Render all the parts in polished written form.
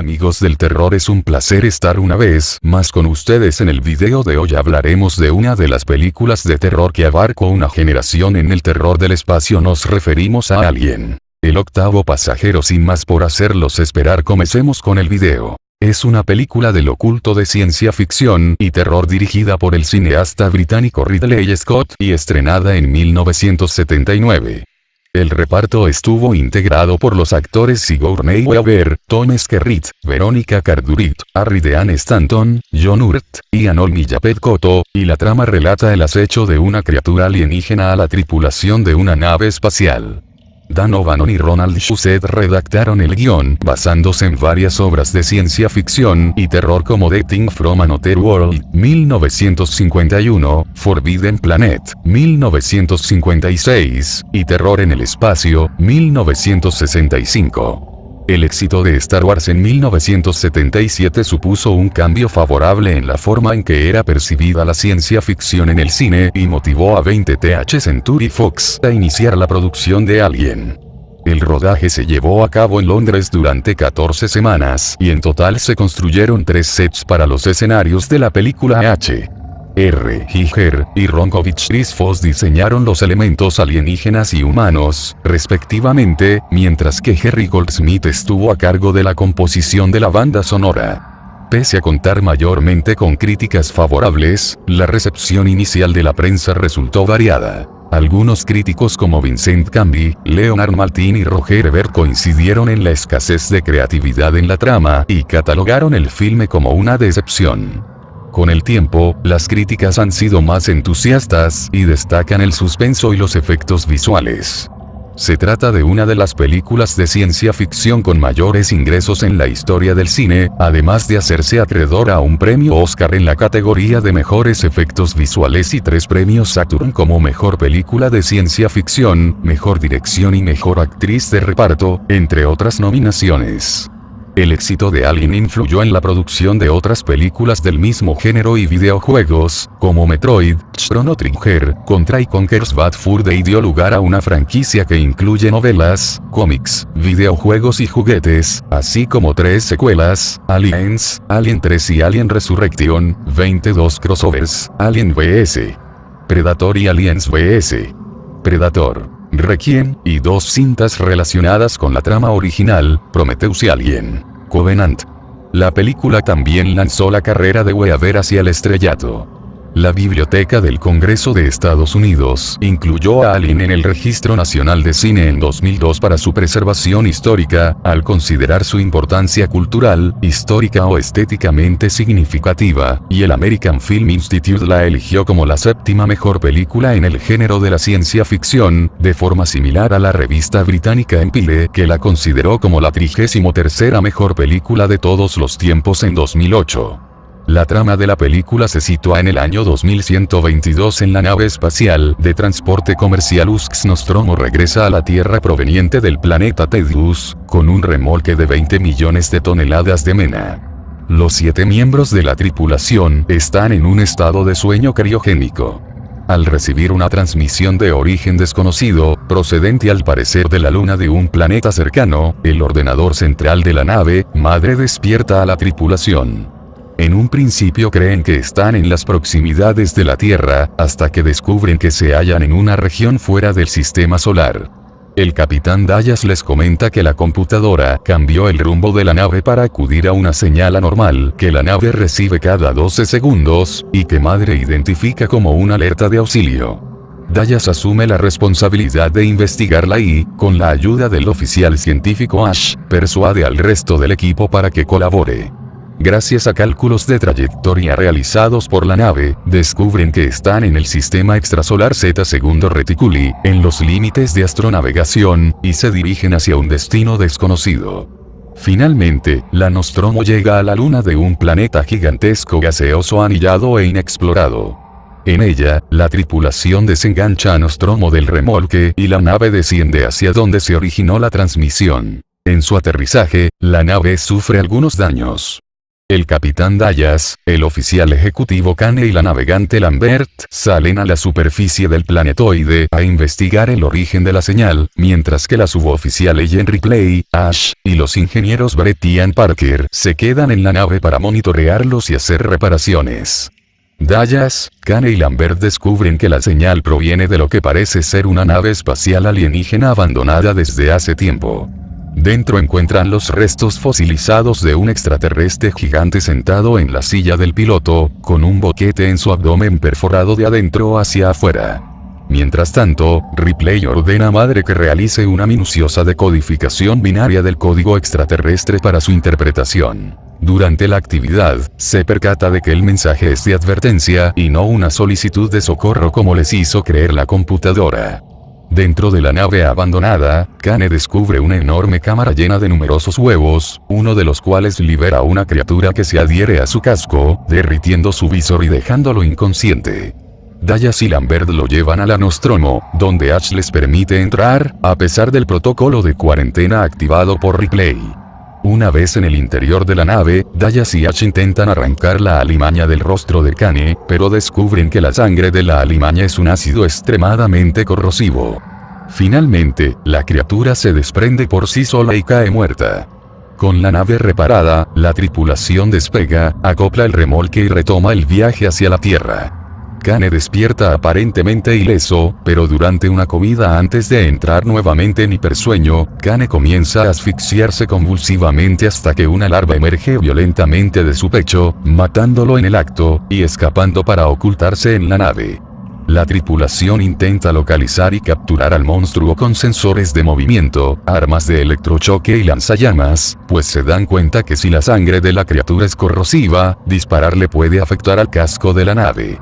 amigos del terror, es un placer estar una vez más con ustedes. En el video de hoy hablaremos de una de las películas de terror que abarcó una generación en el terror del espacio. Nos referimos a Alien, el octavo pasajero. Sin más por hacerlos esperar, comencemos con el video. Es una película del oculto de ciencia ficción y terror dirigida por el cineasta británico Ridley Scott y estrenada en 1979. El reparto estuvo integrado por los actores Sigourney Weaver, Tom Skerritt, Veronica Cartwright, Harry Dean Stanton, John Hurt, Ian Holm y Japeth Kotto, y la trama relata el acecho de una criatura alienígena a la tripulación de una nave espacial. Dan O'Bannon y Ronald Shusett redactaron el guión, basándose en varias obras de ciencia ficción y terror como The Thing from Another World, 1951, Forbidden Planet, 1956, y Terror en el Espacio, 1965. El éxito de Star Wars en 1977 supuso un cambio favorable en la forma en que era percibida la ciencia ficción en el cine y motivó a 20th Century Fox a iniciar la producción de Alien. El rodaje se llevó a cabo en Londres durante 14 semanas y en total se construyeron 3 sets para los escenarios de la película. R. Giger y Ronkovich Chris Foss diseñaron los elementos alienígenas y humanos, respectivamente, mientras que Jerry Goldsmith estuvo a cargo de la composición de la banda sonora. Pese a contar mayormente con críticas favorables, la recepción inicial de la prensa resultó variada. Algunos críticos como Vincent Canby, Leonard Maltin y Roger Ebert coincidieron en la escasez de creatividad en la trama y catalogaron el filme como una decepción. Con el tiempo, las críticas han sido más entusiastas y destacan el suspenso y los efectos visuales. Se trata de una de las películas de ciencia ficción con mayores ingresos en la historia del cine, además de hacerse acreedora a un premio Oscar en la categoría de mejores efectos visuales y 3 premios Saturn como mejor película de ciencia ficción, mejor dirección y mejor actriz de reparto, entre otras nominaciones. El éxito de Alien influyó en la producción de otras películas del mismo género y videojuegos, como Metroid, Chrono Trigger, Contra y Conker's Bad Fur Day dio lugar a una franquicia que incluye novelas, cómics, videojuegos y juguetes, así como 3 secuelas, Aliens, Alien 3 y Alien Resurrection, 22 crossovers, Alien vs. Predator y Aliens vs. Predator, Requiem, y 2 cintas relacionadas con la trama original, Prometheus y Alien Covenant. La película también lanzó la carrera de Weaver hacia el estrellato. La Biblioteca del Congreso de Estados Unidos incluyó a Alien en el Registro Nacional de Cine en 2002 para su preservación histórica, al considerar su importancia cultural, histórica o estéticamente significativa, y el American Film Institute la eligió como la 7ª mejor película en el género de la ciencia ficción, de forma similar a la revista británica Empire, que la consideró como la 33ª mejor película de todos los tiempos en 2008. La trama de la película se sitúa en el año 2122 en la nave espacial de transporte comercial USS Nostromo regresa a la Tierra proveniente del planeta Tedus, con un remolque de 20 millones de toneladas de mena. Los 7 miembros de la tripulación están en un estado de sueño criogénico. Al recibir una transmisión de origen desconocido, procedente al parecer de la luna de un planeta cercano, el ordenador central de la nave madre despierta a la tripulación. En un principio creen que están en las proximidades de la Tierra, hasta que descubren que se hallan en una región fuera del sistema solar. El capitán Dallas les comenta que la computadora cambió el rumbo de la nave para acudir a una señal anormal que la nave recibe cada 12 segundos, y que Madre identifica como una alerta de auxilio. Dallas asume la responsabilidad de investigarla y, con la ayuda del oficial científico Ash, persuade al resto del equipo para que colabore. Gracias a cálculos de trayectoria realizados por la nave, descubren que están en el sistema extrasolar Z Segundo Reticuli, en los límites de astronavegación, y se dirigen hacia un destino desconocido. Finalmente, la Nostromo llega a la luna de un planeta gigantesco gaseoso anillado e inexplorado. En ella, la tripulación desengancha a Nostromo del remolque y la nave desciende hacia donde se originó la transmisión. En su aterrizaje, la nave sufre algunos daños. El capitán Dallas, el oficial ejecutivo Kane y la navegante Lambert salen a la superficie del planetoide a investigar el origen de la señal, mientras que la suboficial Ellen Ripley, Ash, y los ingenieros Brett y Ann Parker se quedan en la nave para monitorearlos y hacer reparaciones. Dallas, Kane y Lambert descubren que la señal proviene de lo que parece ser una nave espacial alienígena abandonada desde hace tiempo. Dentro encuentran los restos fosilizados de un extraterrestre gigante sentado en la silla del piloto, con un boquete en su abdomen perforado de adentro hacia afuera. Mientras tanto, Ripley ordena a Madre que realice una minuciosa decodificación binaria del código extraterrestre para su interpretación. Durante la actividad, se percata de que el mensaje es de advertencia y no una solicitud de socorro como les hizo creer la computadora. Dentro de la nave abandonada, Kane descubre una enorme cámara llena de numerosos huevos, uno de los cuales libera una criatura que se adhiere a su casco, derritiendo su visor y dejándolo inconsciente. Dallas y Lambert lo llevan a la Nostromo, donde Ash les permite entrar, a pesar del protocolo de cuarentena activado por Ripley. Una vez en el interior de la nave, Dallas y Ash intentan arrancar la alimaña del rostro de Kane, pero descubren que la sangre de la alimaña es un ácido extremadamente corrosivo. Finalmente, la criatura se desprende por sí sola y cae muerta. Con la nave reparada, la tripulación despega, acopla el remolque y retoma el viaje hacia la Tierra. Kane despierta aparentemente ileso, pero durante una comida antes de entrar nuevamente en hipersueño, Kane comienza a asfixiarse convulsivamente hasta que una larva emerge violentamente de su pecho, matándolo en el acto, y escapando para ocultarse en la nave. La tripulación intenta localizar y capturar al monstruo con sensores de movimiento, armas de electrochoque y lanzallamas, pues se dan cuenta que si la sangre de la criatura es corrosiva, dispararle puede afectar al casco de la nave.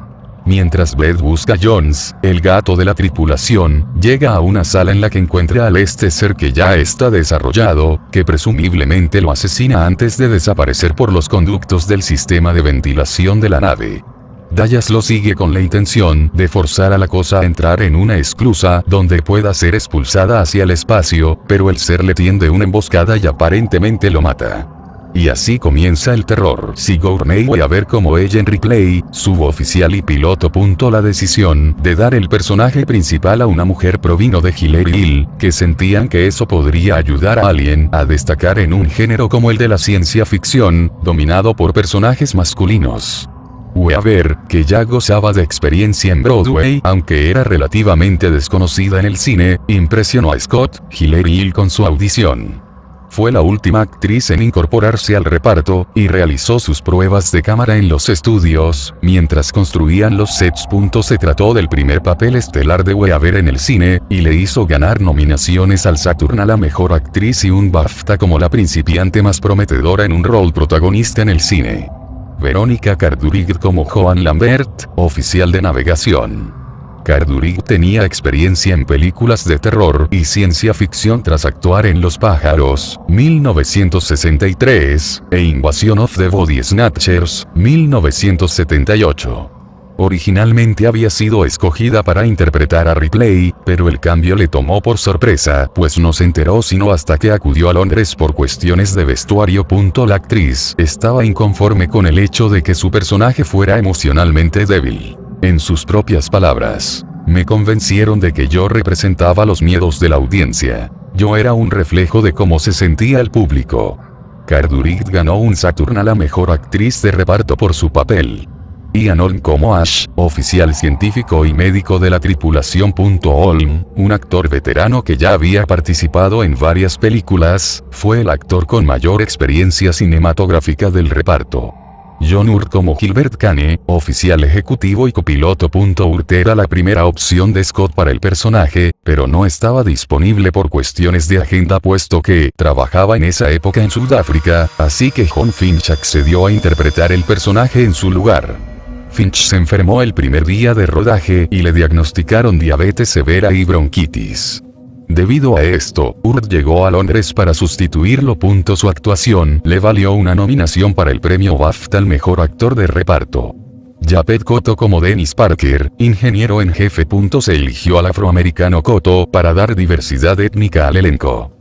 Mientras Beth busca a Jones, el gato de la tripulación, llega a una sala en la que encuentra al ser que ya está desarrollado, que presumiblemente lo asesina antes de desaparecer por los conductos del sistema de ventilación de la nave. Dallas lo sigue con la intención de forzar a la cosa a entrar en una esclusa donde pueda ser expulsada hacia el espacio, pero el ser le tiende una emboscada y aparentemente lo mata. Y así comienza el terror. Sigourney Weaver a ver cómo Ellen Ripley, suboficial y piloto. La decisión de dar el personaje principal a una mujer provino de Hilary Hill, que sentían que eso podría ayudar a alguien a destacar en un género como el de la ciencia ficción, dominado por personajes masculinos. Weaver, que ya gozaba de experiencia en Broadway, aunque era relativamente desconocida en el cine, impresionó a Scott Hilary Hill con su audición. Fue la última actriz en incorporarse al reparto, y realizó sus pruebas de cámara en los estudios, mientras construían los sets. Se trató del primer papel estelar de Weaver en el cine, y le hizo ganar nominaciones al Saturn a la mejor actriz y un BAFTA como la principiante más prometedora en un rol protagonista en el cine. Verónica Cartwright como Joan Lambert, oficial de navegación. Cartwright tenía experiencia en películas de terror y ciencia ficción tras actuar en Los Pájaros, 1963, e Invasion of the Body Snatchers, 1978. Originalmente había sido escogida para interpretar a Ripley, pero el cambio le tomó por sorpresa, pues no se enteró sino hasta que acudió a Londres por cuestiones de vestuario. La actriz estaba inconforme con el hecho de que su personaje fuera emocionalmente débil. En sus propias palabras, me convencieron de que yo representaba los miedos de la audiencia. Yo era un reflejo de cómo se sentía el público. Cartwright ganó un Saturn a la mejor actriz de reparto por su papel. Ian Holm como Ash, oficial científico y médico de la tripulación. Holm, un actor veterano que ya había participado en varias películas, fue el actor con mayor experiencia cinematográfica del reparto. John Hurt como Gilbert Kane, oficial ejecutivo y copiloto. Hurt era la primera opción de Scott para el personaje, pero no estaba disponible por cuestiones de agenda puesto que trabajaba en esa época en Sudáfrica, así que Jon Finch accedió a interpretar el personaje en su lugar. Finch se enfermó el primer día de rodaje y le diagnosticaron diabetes severa y bronquitis. Debido a esto, Hurt llegó a Londres para sustituirlo. Su actuación le valió una nominación para el premio BAFTA al mejor actor de reparto. Japet Kotto como Dennis Parker, ingeniero en jefe. Se eligió al afroamericano Kotto para dar diversidad étnica al elenco.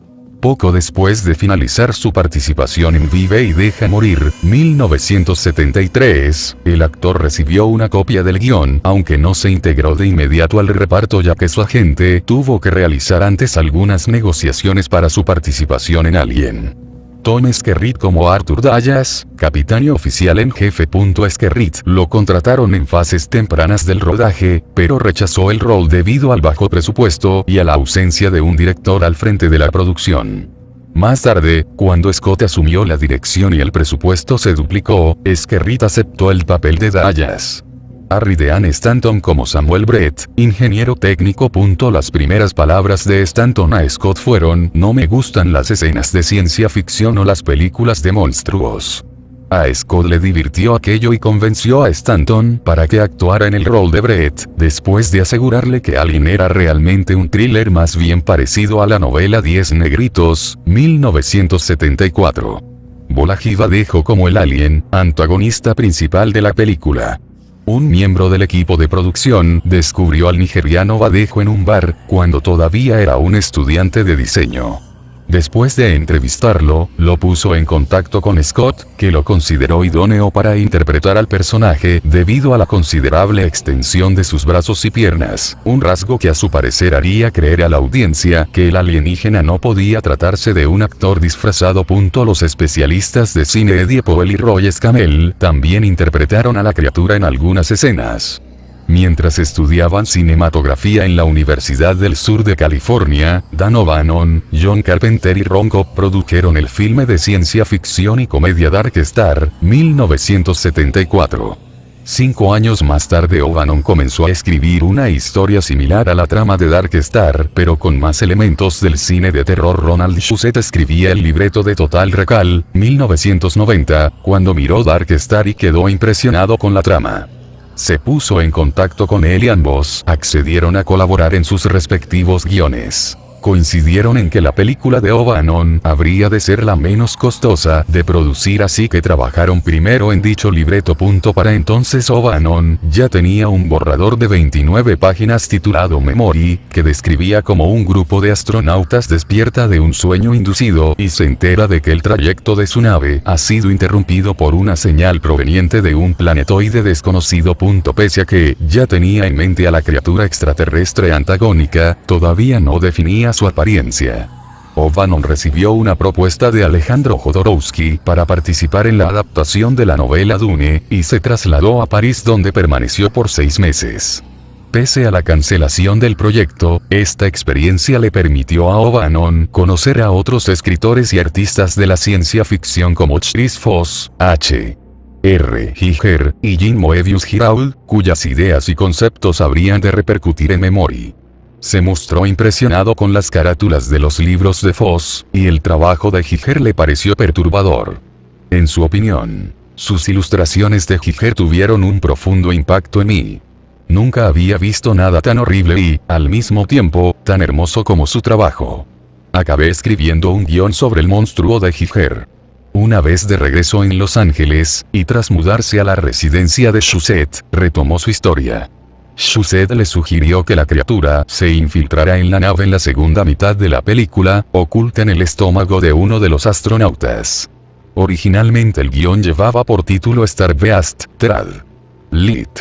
Poco después de finalizar su participación en Vive y Deja Morir, 1973, el actor recibió una copia del guión, aunque no se integró de inmediato al reparto ya que su agente tuvo que realizar antes algunas negociaciones para su participación en Alien. Tom Skerritt como Arthur Dallas, capitán y oficial en jefe. Skerritt lo contrataron en fases tempranas del rodaje, pero rechazó el rol debido al bajo presupuesto y a la ausencia de un director al frente de la producción. Más tarde, cuando Scott asumió la dirección y el presupuesto se duplicó, Skerritt aceptó el papel de Dallas. Harry Dean Stanton como Samuel Brett, ingeniero técnico. Las primeras palabras de Stanton a Scott fueron: "No me gustan las escenas de ciencia ficción o las películas de monstruos". A Scott le divirtió aquello y convenció a Stanton para que actuara en el rol de Brett, después de asegurarle que Alien era realmente un thriller más bien parecido a la novela 10 Negritos, 1974. Bolajiva dejó como el alien, antagonista principal de la película. Un miembro del equipo de producción descubrió al nigeriano Badejo en un bar, cuando todavía era un estudiante de diseño. Después de entrevistarlo, lo puso en contacto con Scott, que lo consideró idóneo para interpretar al personaje debido a la considerable extensión de sus brazos y piernas, un rasgo que a su parecer haría creer a la audiencia que el alienígena no podía tratarse de un actor disfrazado. Los especialistas de cine Eddie Powell y Roy Scamell también interpretaron a la criatura en algunas escenas. Mientras estudiaban cinematografía en la Universidad del Sur de California, Dan O'Bannon, John Carpenter y Ron Cobb produjeron el filme de ciencia ficción y comedia Dark Star, 1974. 5 años más tarde O'Bannon comenzó a escribir una historia similar a la trama de Dark Star, pero con más elementos del cine de terror. Ronald Shusett escribía el libreto de Total Recall, 1990, cuando miró Dark Star y quedó impresionado con la trama. Se puso en contacto con él y ambos accedieron a colaborar en sus respectivos guiones. Coincidieron en que la película de O'Bannon habría de ser la menos costosa de producir, así que trabajaron primero en dicho libreto. Para entonces O'Bannon ya tenía un borrador de 29 páginas titulado Memory, que describía como un grupo de astronautas despierta de un sueño inducido y se entera de que el trayecto de su nave ha sido interrumpido por una señal proveniente de un planetoide desconocido. Pese a que ya tenía en mente a la criatura extraterrestre antagónica, todavía no definía su apariencia. O'Bannon recibió una propuesta de Alejandro Jodorowsky para participar en la adaptación de la novela Dune, y se trasladó a París, donde permaneció por 6 meses. Pese a la cancelación del proyecto, esta experiencia le permitió a O'Bannon conocer a otros escritores y artistas de la ciencia ficción como Chris Foss, H.R. Giger y Jean Moebius Giraud, cuyas ideas y conceptos habrían de repercutir en Memory. Se mostró impresionado con las carátulas de los libros de Foss, y el trabajo de Giger le pareció perturbador. En su opinión, sus ilustraciones de Giger tuvieron un profundo impacto en mí. Nunca había visto nada tan horrible y, al mismo tiempo, tan hermoso como su trabajo. Acabé escribiendo un guión sobre el monstruo de Giger. Una vez de regreso en Los Ángeles, y tras mudarse a la residencia de Shusett, retomó su historia. Shusett le sugirió que la criatura se infiltrara en la nave en la segunda mitad de la película, oculta en el estómago de uno de los astronautas. Originalmente el guión llevaba por título Starbeast, Trad. Lit.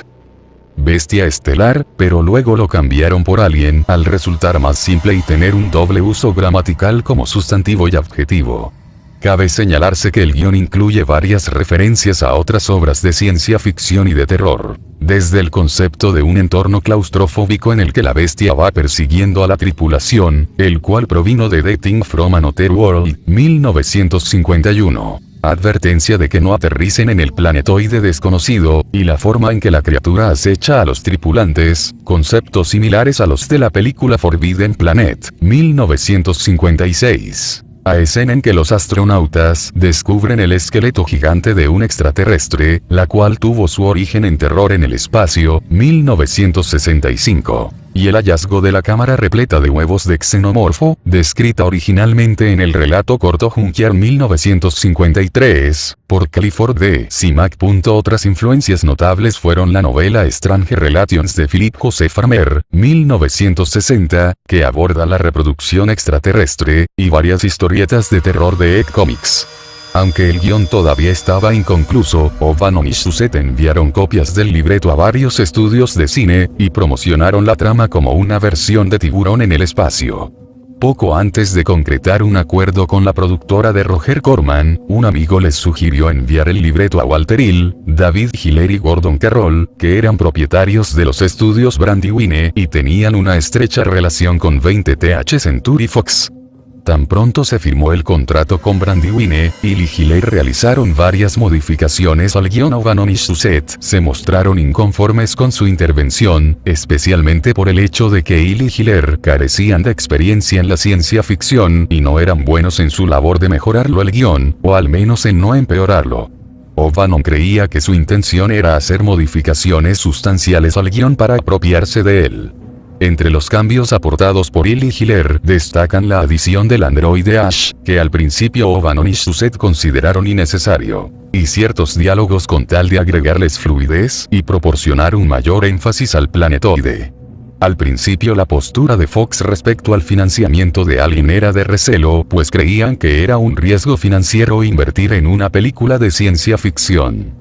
Bestia estelar, pero luego lo cambiaron por Alien al resultar más simple y tener un doble uso gramatical como sustantivo y adjetivo. Cabe señalarse que el guión incluye varias referencias a otras obras de ciencia ficción y de terror, desde el concepto de un entorno claustrofóbico en el que la bestia va persiguiendo a la tripulación, el cual provino de The Thing from Another World, 1951. Advertencia de que no aterricen en el planetoide desconocido, y la forma en que la criatura acecha a los tripulantes, conceptos similares a los de la película Forbidden Planet, 1956. A escena en que los astronautas descubren el esqueleto gigante de un extraterrestre, la cual tuvo su origen en Terror en el Espacio, 1965. y el hallazgo de la cámara repleta de huevos de xenomorfo, descrita originalmente en el relato corto Junkyard 1953, por Clifford D. Simak. Otras influencias notables fueron la novela Strange Relations de Philip Joseph Farmer, 1960, que aborda la reproducción extraterrestre, y varias historietas de terror de Ed Comics. Aunque el guión todavía estaba inconcluso, O'Bannon y Shusett enviaron copias del libreto a varios estudios de cine, y promocionaron la trama como una versión de Tiburón en el espacio. Poco antes de concretar un acuerdo con la productora de Roger Corman, un amigo les sugirió enviar el libreto a Walter Hill, David Hiller y Gordon Carroll, que eran propietarios de los estudios Brandywine y tenían una estrecha relación con 20th Century Fox. Tan pronto se firmó el contrato con Brandywine, Hill y Hiller realizaron varias modificaciones al guión. O'Bannon y Shusett se mostraron inconformes con su intervención, especialmente por el hecho de que Hill y Hiller carecían de experiencia en la ciencia ficción y no eran buenos en su labor de mejorarlo el guión, o al menos en no empeorarlo. O'Bannon creía que su intención era hacer modificaciones sustanciales al guión para apropiarse de él. Entre los cambios aportados por Hill y Hiller destacan la adición del androide Ash, que al principio O'Bannon y Shusett consideraron innecesario, y ciertos diálogos con tal de agregarles fluidez y proporcionar un mayor énfasis al planetoide. Al principio la postura de Fox respecto al financiamiento de Alien era de recelo, pues creían que era un riesgo financiero invertir en una película de ciencia ficción.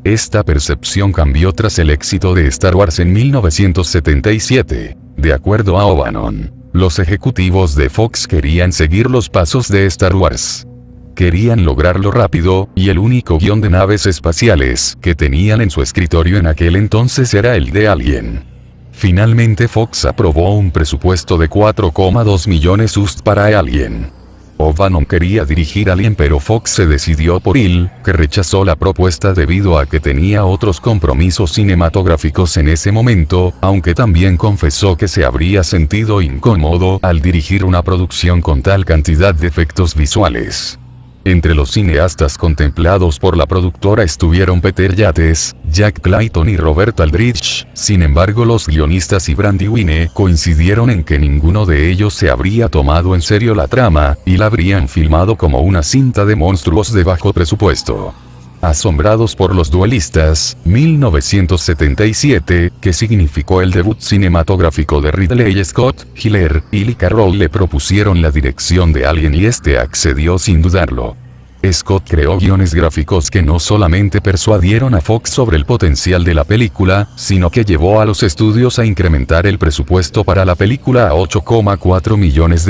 Esta percepción cambió tras el éxito de Star Wars en 1977. De acuerdo a O'Bannon, los ejecutivos de Fox querían seguir los pasos de Star Wars. Querían lograrlo rápido, y el único guión de naves espaciales que tenían en su escritorio en aquel entonces era el de Alien. Finalmente Fox aprobó un presupuesto de 4,2 millones USD para Alien. O'Bannon quería dirigir Alien, pero Fox se decidió por Hill, que rechazó la propuesta debido a que tenía otros compromisos cinematográficos en ese momento, aunque también confesó que se habría sentido incómodo al dirigir una producción con tal cantidad de efectos visuales. Entre los cineastas contemplados por la productora estuvieron Peter Yates, Jack Clayton y Robert Aldrich. Sin embargo, los guionistas y Brandywine coincidieron en que ninguno de ellos se habría tomado en serio la trama, y la habrían filmado como una cinta de monstruos de bajo presupuesto. Asombrados por Los Duelistas, 1977, que significó el debut cinematográfico de Ridley Scott, Hiller, Hill y Carroll le propusieron la dirección de Alien y este accedió sin dudarlo. Scott creó guiones gráficos que no solamente persuadieron a Fox sobre el potencial de la película, sino que llevó a los estudios a incrementar el presupuesto para la película a $8,4 millones.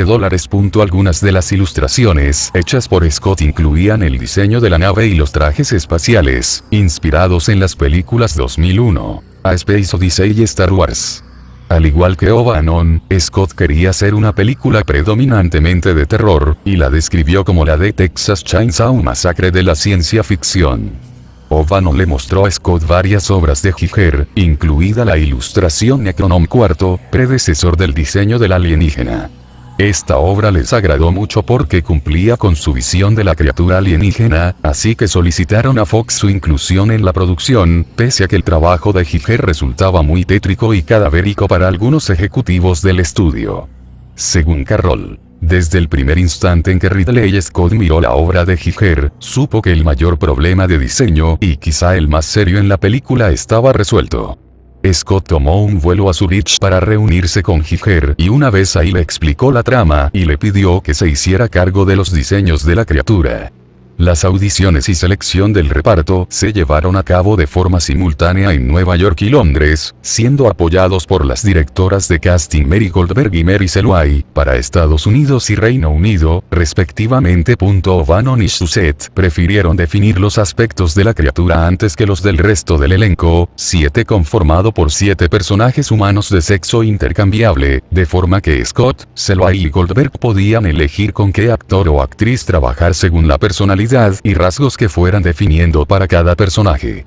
Algunas de las ilustraciones hechas por Scott incluían el diseño de la nave y los trajes espaciales, inspirados en las películas 2001, A Space Odyssey y Star Wars. Al igual que O'Bannon, Scott quería hacer una película predominantemente de terror, y la describió como la de Texas Chainsaw Massacre de la ciencia ficción. O'Bannon le mostró a Scott varias obras de Giger, incluida la ilustración Necronom IV, predecesor del diseño del alienígena. Esta obra les agradó mucho porque cumplía con su visión de la criatura alienígena, así que solicitaron a Fox su inclusión en la producción, pese a que el trabajo de Giger resultaba muy tétrico y cadavérico para algunos ejecutivos del estudio. Según Carroll, desde el primer instante en que Ridley Scott miró la obra de Giger, supo que el mayor problema de diseño, y quizá el más serio en la película, estaba resuelto. Scott tomó un vuelo a Zurich para reunirse con Giger, y una vez ahí le explicó la trama y le pidió que se hiciera cargo de los diseños de la criatura. Las audiciones y selección del reparto se llevaron a cabo de forma simultánea en Nueva York y Londres, siendo apoyados por las directoras de casting Mary Goldberg y Mary Selway, para Estados Unidos y Reino Unido, respectivamente. O'Bannon y Shusett prefirieron definir los aspectos de la criatura antes que los del resto del elenco, 7 conformado por 7 personajes humanos de sexo intercambiable, de forma que Scott, Selway y Goldberg podían elegir con qué actor o actriz trabajar según la personalidad y rasgos que fueran definiendo para cada personaje.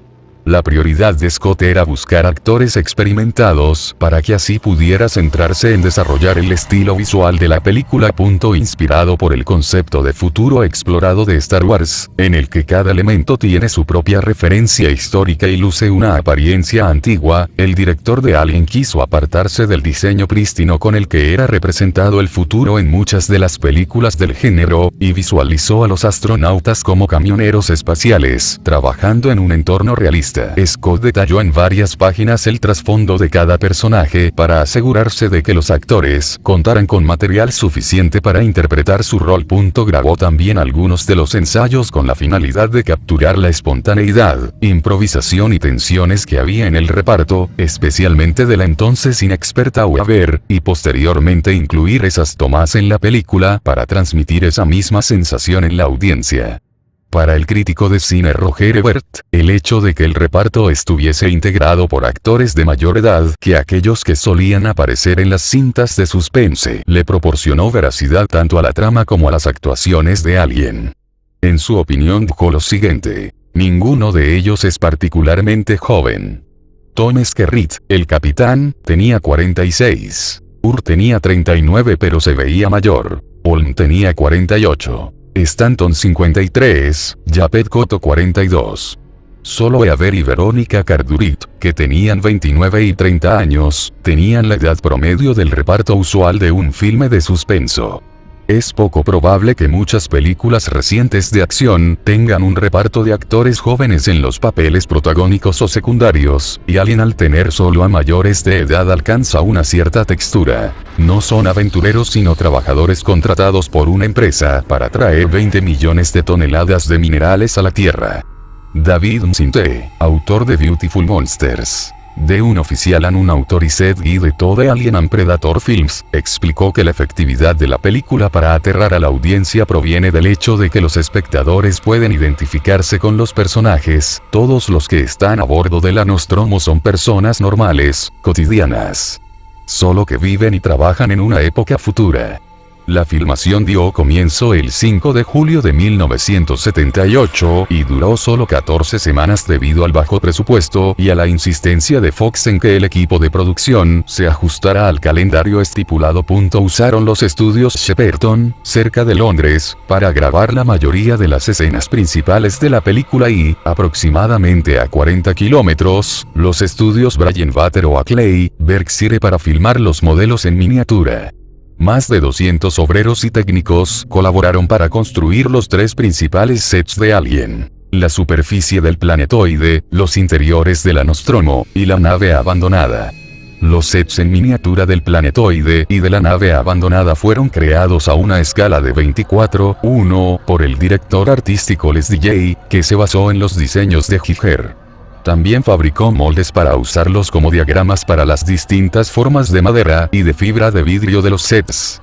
La prioridad de Scott era buscar actores experimentados para que así pudiera centrarse en desarrollar el estilo visual de la película. Inspirado por el concepto de futuro explorado de Star Wars, en el que cada elemento tiene su propia referencia histórica y luce una apariencia antigua, el director de Alien quiso apartarse del diseño prístino con el que era representado el futuro en muchas de las películas del género, y visualizó a los astronautas como camioneros espaciales, trabajando en un entorno realista. Scott detalló en varias páginas el trasfondo de cada personaje para asegurarse de que los actores contaran con material suficiente para interpretar su rol. Grabó también algunos de los ensayos con la finalidad de capturar la espontaneidad, improvisación y tensiones que había en el reparto, especialmente de la entonces inexperta Weaver, y posteriormente incluir esas tomas en la película para transmitir esa misma sensación en la audiencia. Para el crítico de cine Roger Ebert, el hecho de que el reparto estuviese integrado por actores de mayor edad que aquellos que solían aparecer en las cintas de suspense le proporcionó veracidad tanto a la trama como a las actuaciones de Alien. En su opinión dijo lo siguiente: ninguno de ellos es particularmente joven. Tom Skerritt, el capitán, tenía 46. Ur tenía 39 pero se veía mayor. Holm tenía 48. Stanton 53, Japet Kotto 42. Solo Weaver y Verónica Cartwright, que tenían 29 y 30 años, tenían la edad promedio del reparto usual de un filme de suspenso. Es poco probable que muchas películas recientes de acción tengan un reparto de actores jóvenes en los papeles protagónicos o secundarios, y Alien al tener solo a mayores de edad alcanza una cierta textura. No son aventureros sino trabajadores contratados por una empresa para traer 20 millones de toneladas de minerales a la Tierra. David Msinte, autor de Beautiful Monsters, de un oficial and unautorized guide to the Alien and Predator Films, explicó que la efectividad de la película para aterrar a la audiencia proviene del hecho de que los espectadores pueden identificarse con los personajes. Todos los que están a bordo de la Nostromo son personas normales, cotidianas, solo que viven y trabajan en una época futura. La filmación dio comienzo el 5 de julio de 1978 y duró solo 14 semanas debido al bajo presupuesto y a la insistencia de Fox en que el equipo de producción se ajustara al calendario estipulado. Usaron los estudios Shepperton, cerca de Londres, para grabar la mayoría de las escenas principales de la película y, aproximadamente a 40 kilómetros, los estudios Brian Butter o Clay, Berkshire para filmar los modelos en miniatura. Más de 200 obreros y técnicos colaboraron para construir los tres principales sets de Alien: la superficie del planetoide, los interiores de la Nostromo, y la nave abandonada. Los sets en miniatura del planetoide y de la nave abandonada fueron creados a una escala de 24:1 por el director artístico Les DJ, que se basó en los diseños de Giger. También fabricó moldes para usarlos como diagramas para las distintas formas de madera y de fibra de vidrio de los sets.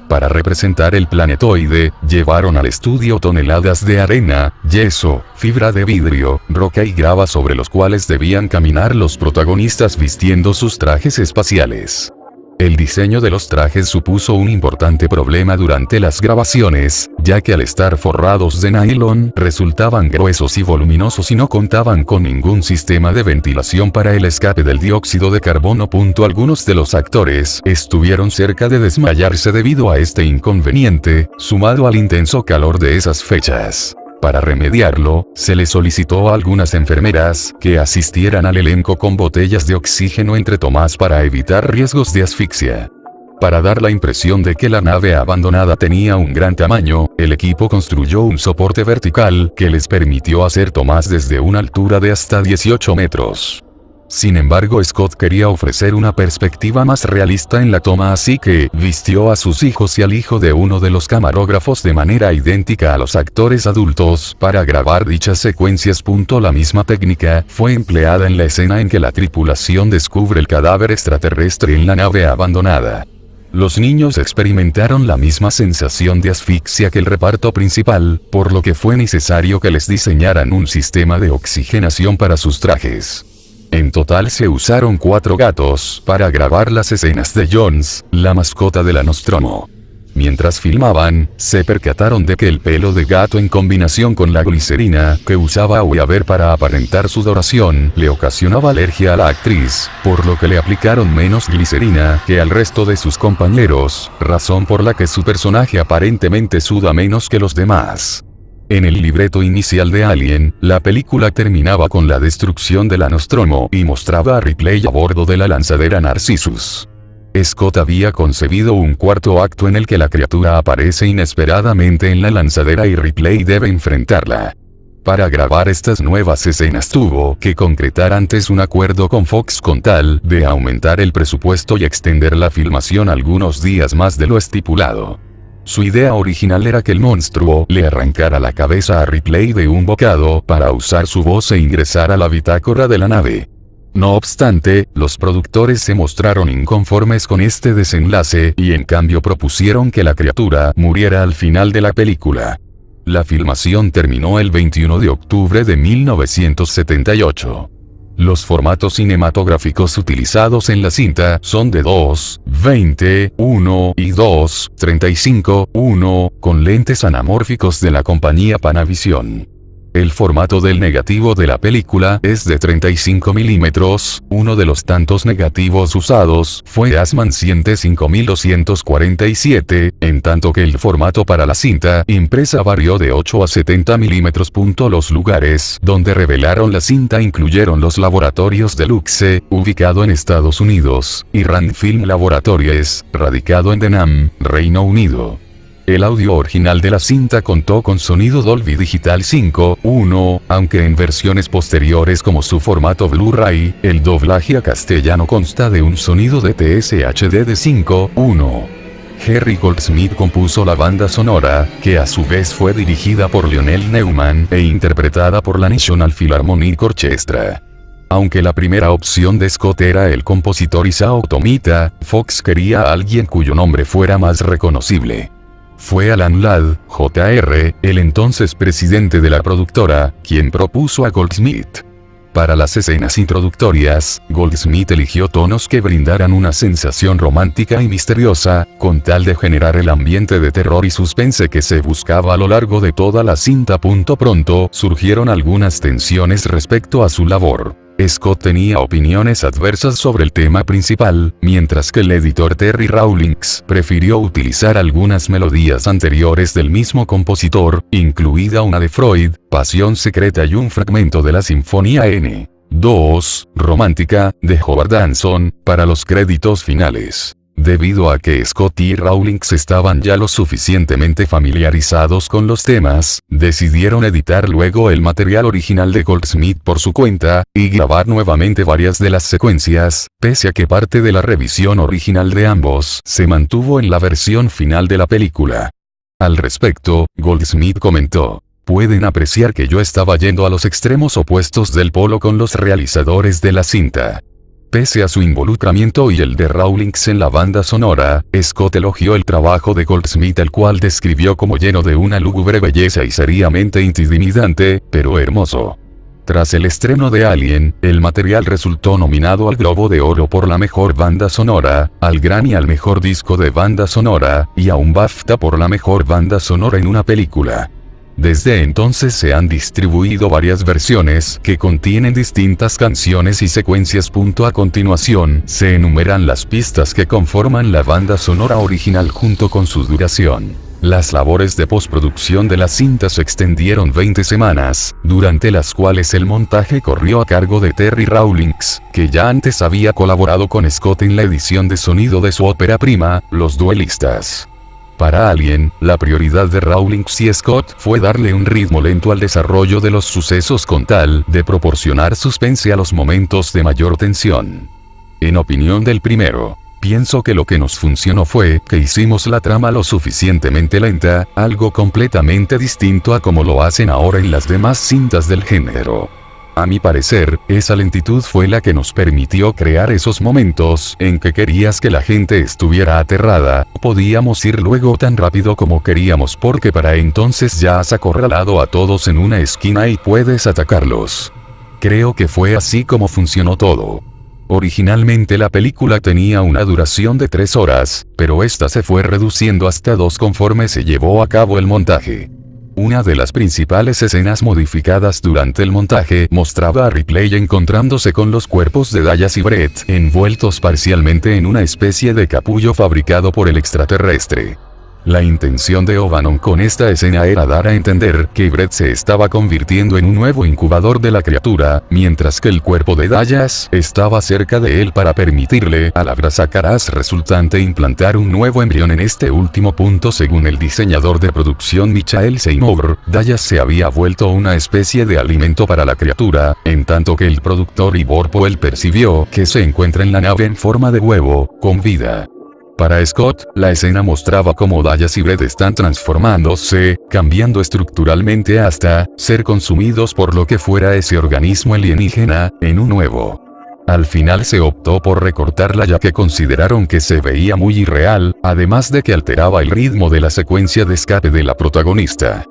Para representar el planetoide, llevaron al estudio toneladas de arena, yeso, fibra de vidrio, roca y grava sobre los cuales debían caminar los protagonistas vistiendo sus trajes espaciales. El diseño de los trajes supuso un importante problema durante las grabaciones, ya que al estar forrados de nylon resultaban gruesos y voluminosos y no contaban con ningún sistema de ventilación para el escape del dióxido de carbono. Algunos de los actores estuvieron cerca de desmayarse debido a este inconveniente, sumado al intenso calor de esas fechas. Para remediarlo, se le solicitó a algunas enfermeras que asistieran al elenco con botellas de oxígeno entre tomas para evitar riesgos de asfixia. Para dar la impresión de que la nave abandonada tenía un gran tamaño, el equipo construyó un soporte vertical que les permitió hacer tomas desde una altura de hasta 18 metros. Sin embargo, Scott quería ofrecer una perspectiva más realista en la toma, así que vistió a sus hijos y al hijo de uno de los camarógrafos de manera idéntica a los actores adultos para grabar dichas secuencias. La misma técnica fue empleada en la escena en que la tripulación descubre el cadáver extraterrestre en la nave abandonada. Los niños experimentaron la misma sensación de asfixia que el reparto principal, por lo que fue necesario que les diseñaran un sistema de oxigenación para sus trajes. En total se usaron 4 gatos para grabar las escenas de Jones, la mascota de la Nostromo. Mientras filmaban, se percataron de que el pelo de gato en combinación con la glicerina que usaba Weaver para aparentar sudoración le ocasionaba alergia a la actriz, por lo que le aplicaron menos glicerina que al resto de sus compañeros, razón por la que su personaje aparentemente suda menos que los demás. En el libreto inicial de Alien, la película terminaba con la destrucción de la Nostromo y mostraba a Ripley a bordo de la lanzadera Narcissus. Scott había concebido un cuarto acto en el que la criatura aparece inesperadamente en la lanzadera y Ripley debe enfrentarla. Para grabar estas nuevas escenas tuvo que concretar antes un acuerdo con Fox con tal de aumentar el presupuesto y extender la filmación algunos días más de lo estipulado. Su idea original era que el monstruo le arrancara la cabeza a Ripley de un bocado para usar su voz e ingresar a la bitácora de la nave. No obstante, los productores se mostraron inconformes con este desenlace y en cambio propusieron que la criatura muriera al final de la película. La filmación terminó el 21 de octubre de 1978. Los formatos cinematográficos utilizados en la cinta son de 2.20, 1 y 2.35, 1, con lentes anamórficos de la compañía Panavision. El formato del negativo de la película es de 35 mm, uno de los tantos negativos usados fue Assman 5247, en tanto que el formato para la cinta impresa varió de 8 a 70 mm. Los lugares donde revelaron la cinta incluyeron los laboratorios de Luxe, ubicado en Estados Unidos, y Rand Film Laboratories, radicado en Denham, Reino Unido. El audio original de la cinta contó con sonido Dolby Digital 5.1, aunque en versiones posteriores como su formato Blu-ray, el doblaje a castellano consta de un sonido DTS HD de 5.1. Jerry Goldsmith compuso la banda sonora, que a su vez fue dirigida por Lionel Newman e interpretada por la National Philharmonic Orchestra. Aunque la primera opción de Scott era el compositor Isao Tomita, Fox quería a alguien cuyo nombre fuera más reconocible. Fue Alan Ladd, Jr., el entonces presidente de la productora, quien propuso a Goldsmith. Para las escenas introductorias, Goldsmith eligió tonos que brindaran una sensación romántica y misteriosa, con tal de generar el ambiente de terror y suspense que se buscaba a lo largo de toda la cinta. Pronto surgieron algunas tensiones respecto a su labor. Scott tenía opiniones adversas sobre el tema principal, mientras que el editor Terry Rawlings prefirió utilizar algunas melodías anteriores del mismo compositor, incluida una de Freud, Pasión Secreta y un fragmento de la Sinfonía N.2, Romántica, de Howard Anson, para los créditos finales. Debido a que Scott y Rawlings estaban ya lo suficientemente familiarizados con los temas, decidieron editar luego el material original de Goldsmith por su cuenta, y grabar nuevamente varias de las secuencias, pese a que parte de la revisión original de ambos se mantuvo en la versión final de la película. Al respecto, Goldsmith comentó: "Pueden apreciar que yo estaba yendo a los extremos opuestos del polo con los realizadores de la cinta". Pese a su involucramiento y el de Rawlings en la banda sonora, Scott elogió el trabajo de Goldsmith, el cual describió como lleno de una lúgubre belleza y seriamente intimidante, pero hermoso. Tras el estreno de Alien, el material resultó nominado al Globo de Oro por la mejor banda sonora, al Grammy al mejor disco de banda sonora, y a un BAFTA por la mejor banda sonora en una película. Desde entonces se han distribuido varias versiones que contienen distintas canciones y secuencias. A continuación, se enumeran las pistas que conforman la banda sonora original junto con su duración. Las labores de postproducción de la cinta se extendieron 20 semanas, durante las cuales el montaje corrió a cargo de Terry Rawlings, que ya antes había colaborado con Scott en la edición de sonido de su ópera prima, Los Duelistas. Para Alien, la prioridad de Rawlings y Scott fue darle un ritmo lento al desarrollo de los sucesos con tal de proporcionar suspense a los momentos de mayor tensión. En opinión del primero, pienso que lo que nos funcionó fue que hicimos la trama lo suficientemente lenta, algo completamente distinto a como lo hacen ahora en las demás cintas del género. A mi parecer, esa lentitud fue la que nos permitió crear esos momentos en que querías que la gente estuviera aterrada. Podíamos ir luego tan rápido como queríamos porque para entonces ya has acorralado a todos en una esquina y puedes atacarlos. Creo que fue así como funcionó todo. Originalmente la película tenía una duración de 3 horas, pero esta se fue reduciendo hasta 2 conforme se llevó a cabo el montaje. Una de las principales escenas modificadas durante el montaje mostraba a Ripley encontrándose con los cuerpos de Dallas y Brett envueltos parcialmente en una especie de capullo fabricado por el extraterrestre. La intención de O'Bannon con esta escena era dar a entender que Brett se estaba convirtiendo en un nuevo incubador de la criatura, mientras que el cuerpo de Dallas estaba cerca de él para permitirle a la grasa caraz resultante implantar un nuevo embrión. En este último punto, según el diseñador de producción Michael Seymour, Dallas se había vuelto una especie de alimento para la criatura, en tanto que el productor Ivor Powell percibió que se encuentra en la nave en forma de huevo, con vida. Para Scott, la escena mostraba cómo Dallas y Brett están transformándose, cambiando estructuralmente hasta ser consumidos por lo que fuera ese organismo alienígena, en un nuevo. Al final se optó por recortarla ya que consideraron que se veía muy irreal, además de que alteraba el ritmo de la secuencia de escape de la protagonista.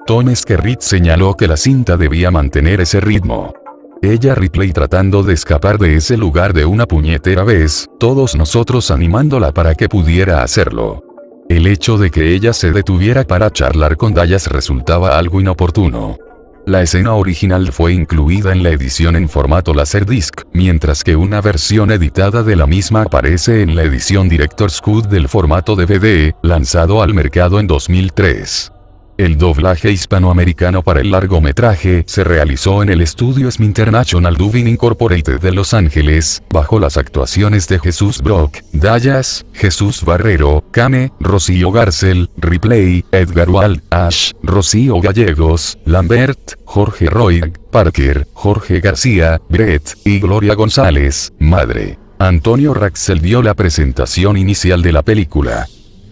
Tom Skerritt señaló que la cinta debía mantener ese ritmo. Ella Ripley tratando de escapar de ese lugar de una puñetera vez, todos nosotros animándola para que pudiera hacerlo. El hecho de que ella se detuviera para charlar con Dallas resultaba algo inoportuno. La escena original fue incluida en la edición en formato Laserdisc, mientras que una versión editada de la misma aparece en la edición Director's Cut del formato DVD, lanzado al mercado en 2003. El doblaje hispanoamericano para el largometraje se realizó en el estudio SM International Dubbing Incorporated de Los Ángeles, bajo las actuaciones de Jesús Brock, Dallas, Jesús Barrero, Kame, Rocío Garcel, Ripley, Edgar Wald, Ash, Rocío Gallegos, Lambert, Jorge Roig, Parker, Jorge García, Brett, y Gloria González, madre. Antonio Raxel dio la presentación inicial de la película.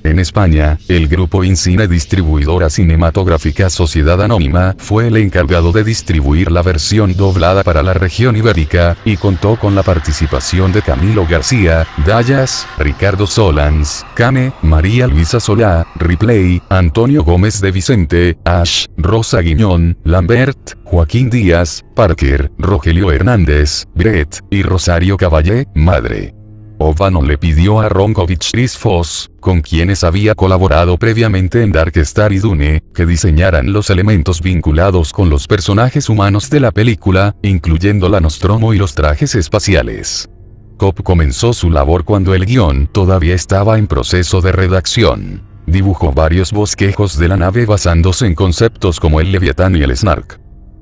En España, el grupo Incine Distribuidora Cinematográfica Sociedad Anónima fue el encargado de distribuir la versión doblada para la región ibérica, y contó con la participación de Camilo García, Dallas, Ricardo Solans, Kame, María Luisa Solá, Ripley, Antonio Gómez de Vicente, Ash, Rosa Guiñón, Lambert, Joaquín Díaz, Parker, Rogelio Hernández, Brett, y Rosario Caballé, madre. O'Bannon le pidió a Ronkovich y Chris Foss, con quienes había colaborado previamente en Dark Star y Dune, que diseñaran los elementos vinculados con los personajes humanos de la película, incluyendo la Nostromo y los trajes espaciales. Cobb comenzó su labor cuando el guión todavía estaba en proceso de redacción. Dibujó varios bosquejos de la nave basándose en conceptos como el Leviatán y el Snark.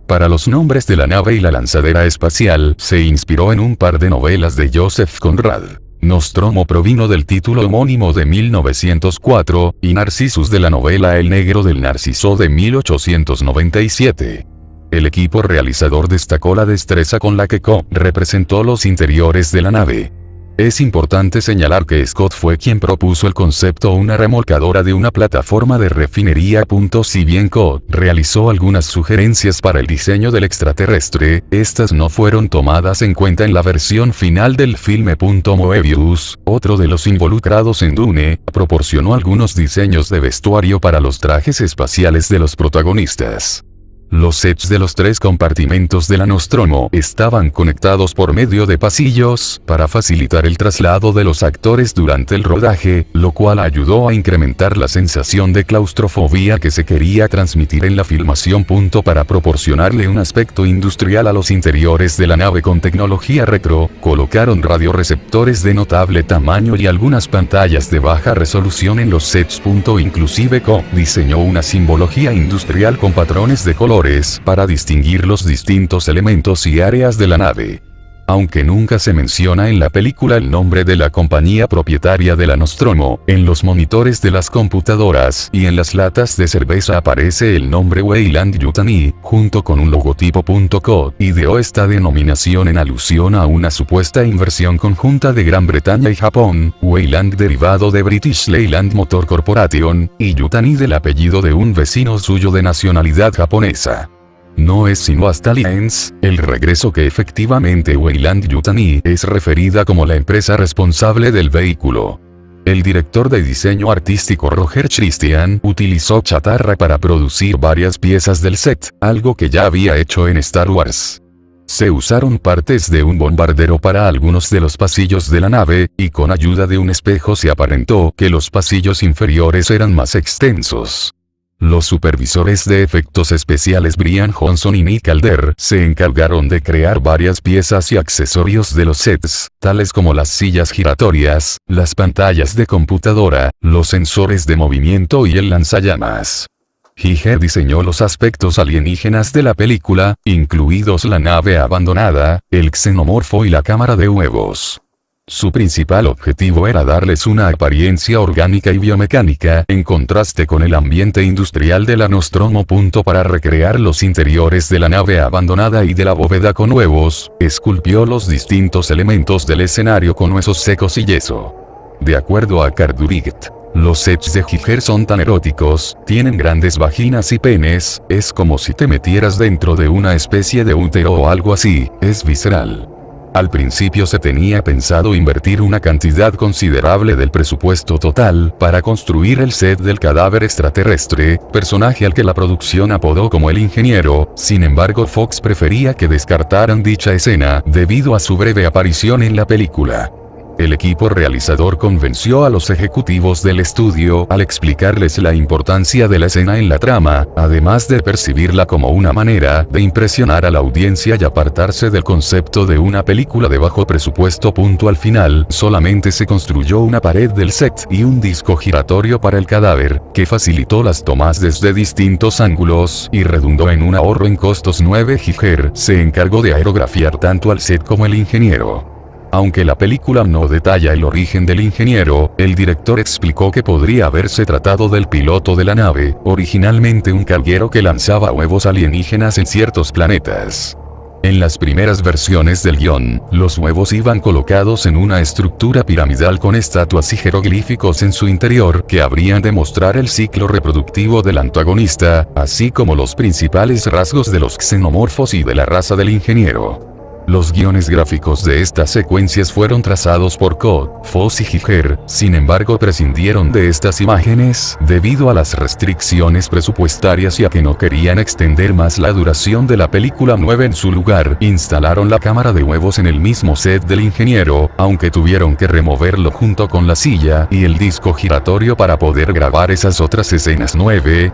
Para los nombres de la nave y la lanzadera espacial, se inspiró en un par de novelas de Joseph Conrad. Nostromo provino del título homónimo de 1904, y Narcissus de la novela El Negro del Narciso de 1897. El equipo realizador destacó la destreza con la que Cobb representó los interiores de la nave. Es importante señalar que Scott fue quien propuso el concepto una remolcadora de una plataforma de refinería. Si bien Cobb realizó algunas sugerencias para el diseño del extraterrestre, estas no fueron tomadas en cuenta en la versión final del filme. Moebius, otro de los involucrados en Dune, proporcionó algunos diseños de vestuario para los trajes espaciales de los protagonistas. Los sets de los 3 compartimentos de la Nostromo estaban conectados por medio de pasillos, para facilitar el traslado de los actores durante el rodaje, lo cual ayudó a incrementar la sensación de claustrofobia que se quería transmitir en la filmación. Para proporcionarle un aspecto industrial a los interiores de la nave con tecnología retro, colocaron radioreceptores de notable tamaño y algunas pantallas de baja resolución en los sets. Inclusive Cobb diseñó una simbología industrial con patrones de color para distinguir los distintos elementos y áreas de la nave. Aunque nunca se menciona en la película el nombre de la compañía propietaria de la Nostromo, en los monitores de las computadoras y en las latas de cerveza aparece el nombre Weyland Yutani, junto con un logotipo. Cobb ideó esta denominación en alusión a una supuesta inversión conjunta de Gran Bretaña y Japón, Weyland derivado de British Leyland Motor Corporation, y Yutani del apellido de un vecino suyo de nacionalidad japonesa. No es sino hasta Aliens, el regreso que efectivamente Weyland Yutani es referida como la empresa responsable del vehículo. El director de diseño artístico Roger Christian utilizó chatarra para producir varias piezas del set, algo que ya había hecho en Star Wars. Se usaron partes de un bombardero para algunos de los pasillos de la nave, y con ayuda de un espejo se aparentó que los pasillos inferiores eran más extensos. Los supervisores de efectos especiales Brian Johnson y Nick Calder se encargaron de crear varias piezas y accesorios de los sets, tales como las sillas giratorias, las pantallas de computadora, los sensores de movimiento y el lanzallamas. Giger diseñó los aspectos alienígenas de la película, incluidos la nave abandonada, el xenomorfo y la cámara de huevos. Su principal objetivo era darles una apariencia orgánica y biomecánica en contraste con el ambiente industrial de la Nostromo. Para recrear los interiores de la nave abandonada y de la bóveda con huevos, esculpió los distintos elementos del escenario con huesos secos y yeso. De acuerdo a Cardurig, los sets de Giger son tan eróticos, tienen grandes vaginas y penes, es como si te metieras dentro de una especie de útero o algo así, es visceral. Al principio se tenía pensado invertir una cantidad considerable del presupuesto total para construir el set del cadáver extraterrestre, personaje al que la producción apodó como el ingeniero. Sin embargo, Fox prefería que descartaran dicha escena debido a su breve aparición en la película. El equipo realizador convenció a los ejecutivos del estudio al explicarles la importancia de la escena en la trama, además de percibirla como una manera de impresionar a la audiencia y apartarse del concepto de una película de bajo presupuesto. Al final, solamente se construyó una pared del set y un disco giratorio para el cadáver, que facilitó las tomas desde distintos ángulos y redundó en un ahorro en costos. Giger se encargó de aerografiar tanto al set como el ingeniero. Aunque la película no detalla el origen del ingeniero, el director explicó que podría haberse tratado del piloto de la nave, originalmente un carguero que lanzaba huevos alienígenas en ciertos planetas. En las primeras versiones del guión, los huevos iban colocados en una estructura piramidal con estatuas y jeroglíficos en su interior que habrían de mostrar el ciclo reproductivo del antagonista, así como los principales rasgos de los xenomorfos y de la raza del ingeniero. Los guiones gráficos de estas secuencias fueron trazados por Code, Foss y Giger, sin embargo prescindieron de estas imágenes debido a las restricciones presupuestarias y a que no querían extender más la duración de la película. En su lugar, instalaron la cámara de huevos en el mismo set del ingeniero, aunque tuvieron que removerlo junto con la silla y el disco giratorio para poder grabar esas otras escenas.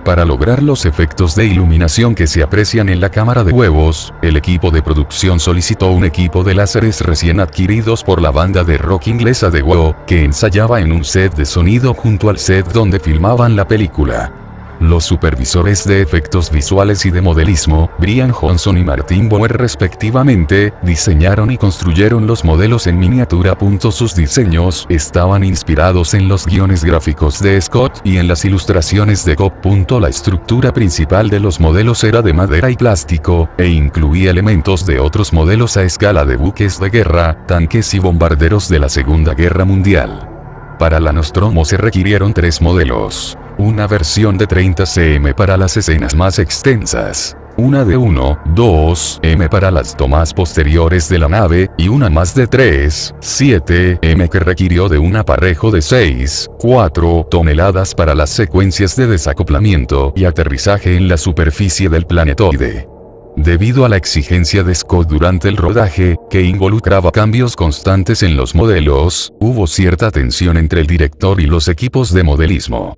Para lograr los efectos de iluminación que se aprecian en la cámara de huevos, el equipo de producción solicitó un equipo de láseres recién adquiridos por la banda de rock inglesa The Who, que ensayaba en un set de sonido junto al set donde filmaban la película. Los supervisores de efectos visuales y de modelismo, Brian Johnson y Martin Boer respectivamente, diseñaron y construyeron los modelos en miniatura. Sus diseños estaban inspirados en los guiones gráficos de Scott y en las ilustraciones de Cobb. La estructura principal de los modelos era de madera y plástico, e incluía elementos de otros modelos a escala de buques de guerra, tanques y bombarderos de la Segunda Guerra Mundial. Para la Nostromo se requirieron 3 modelos. Una versión de 30 cm para las escenas más extensas, una de 1,2 m para las tomas posteriores de la nave, y una más de 3,7 m que requirió de un aparejo de 6,4 toneladas para las secuencias de desacoplamiento y aterrizaje en la superficie del planetoide. Debido a la exigencia de Scott durante el rodaje, que involucraba cambios constantes en los modelos, hubo cierta tensión entre el director y los equipos de modelismo.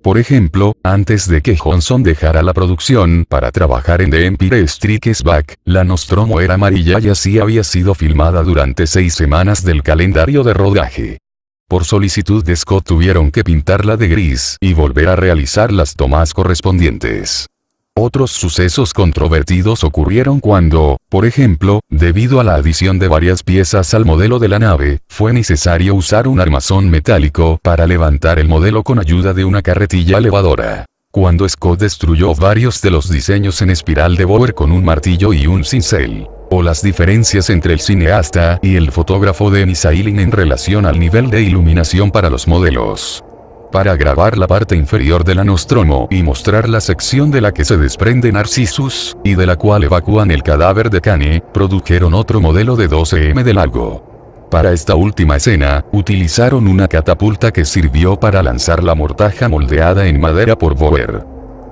Por ejemplo, antes de que Johnson dejara la producción para trabajar en The Empire Strikes Back, la Nostromo era amarilla y así había sido filmada durante 6 semanas del calendario de rodaje. Por solicitud de Scott tuvieron que pintarla de gris y volver a realizar las tomas correspondientes. Otros sucesos controvertidos ocurrieron cuando, por ejemplo, debido a la adición de varias piezas al modelo de la nave, fue necesario usar un armazón metálico para levantar el modelo con ayuda de una carretilla elevadora. Cuando Scott destruyó varios de los diseños en espiral de Boer con un martillo y un cincel. O las diferencias entre el cineasta y el fotógrafo Denis Eiling en relación al nivel de iluminación para los modelos. Para grabar la parte inferior de la Nostromo y mostrar la sección de la que se desprende Narcissus, y de la cual evacúan el cadáver de Kane, produjeron otro modelo de 12 m de largo. Para esta última escena, utilizaron una catapulta que sirvió para lanzar la mortaja moldeada en madera por Boer.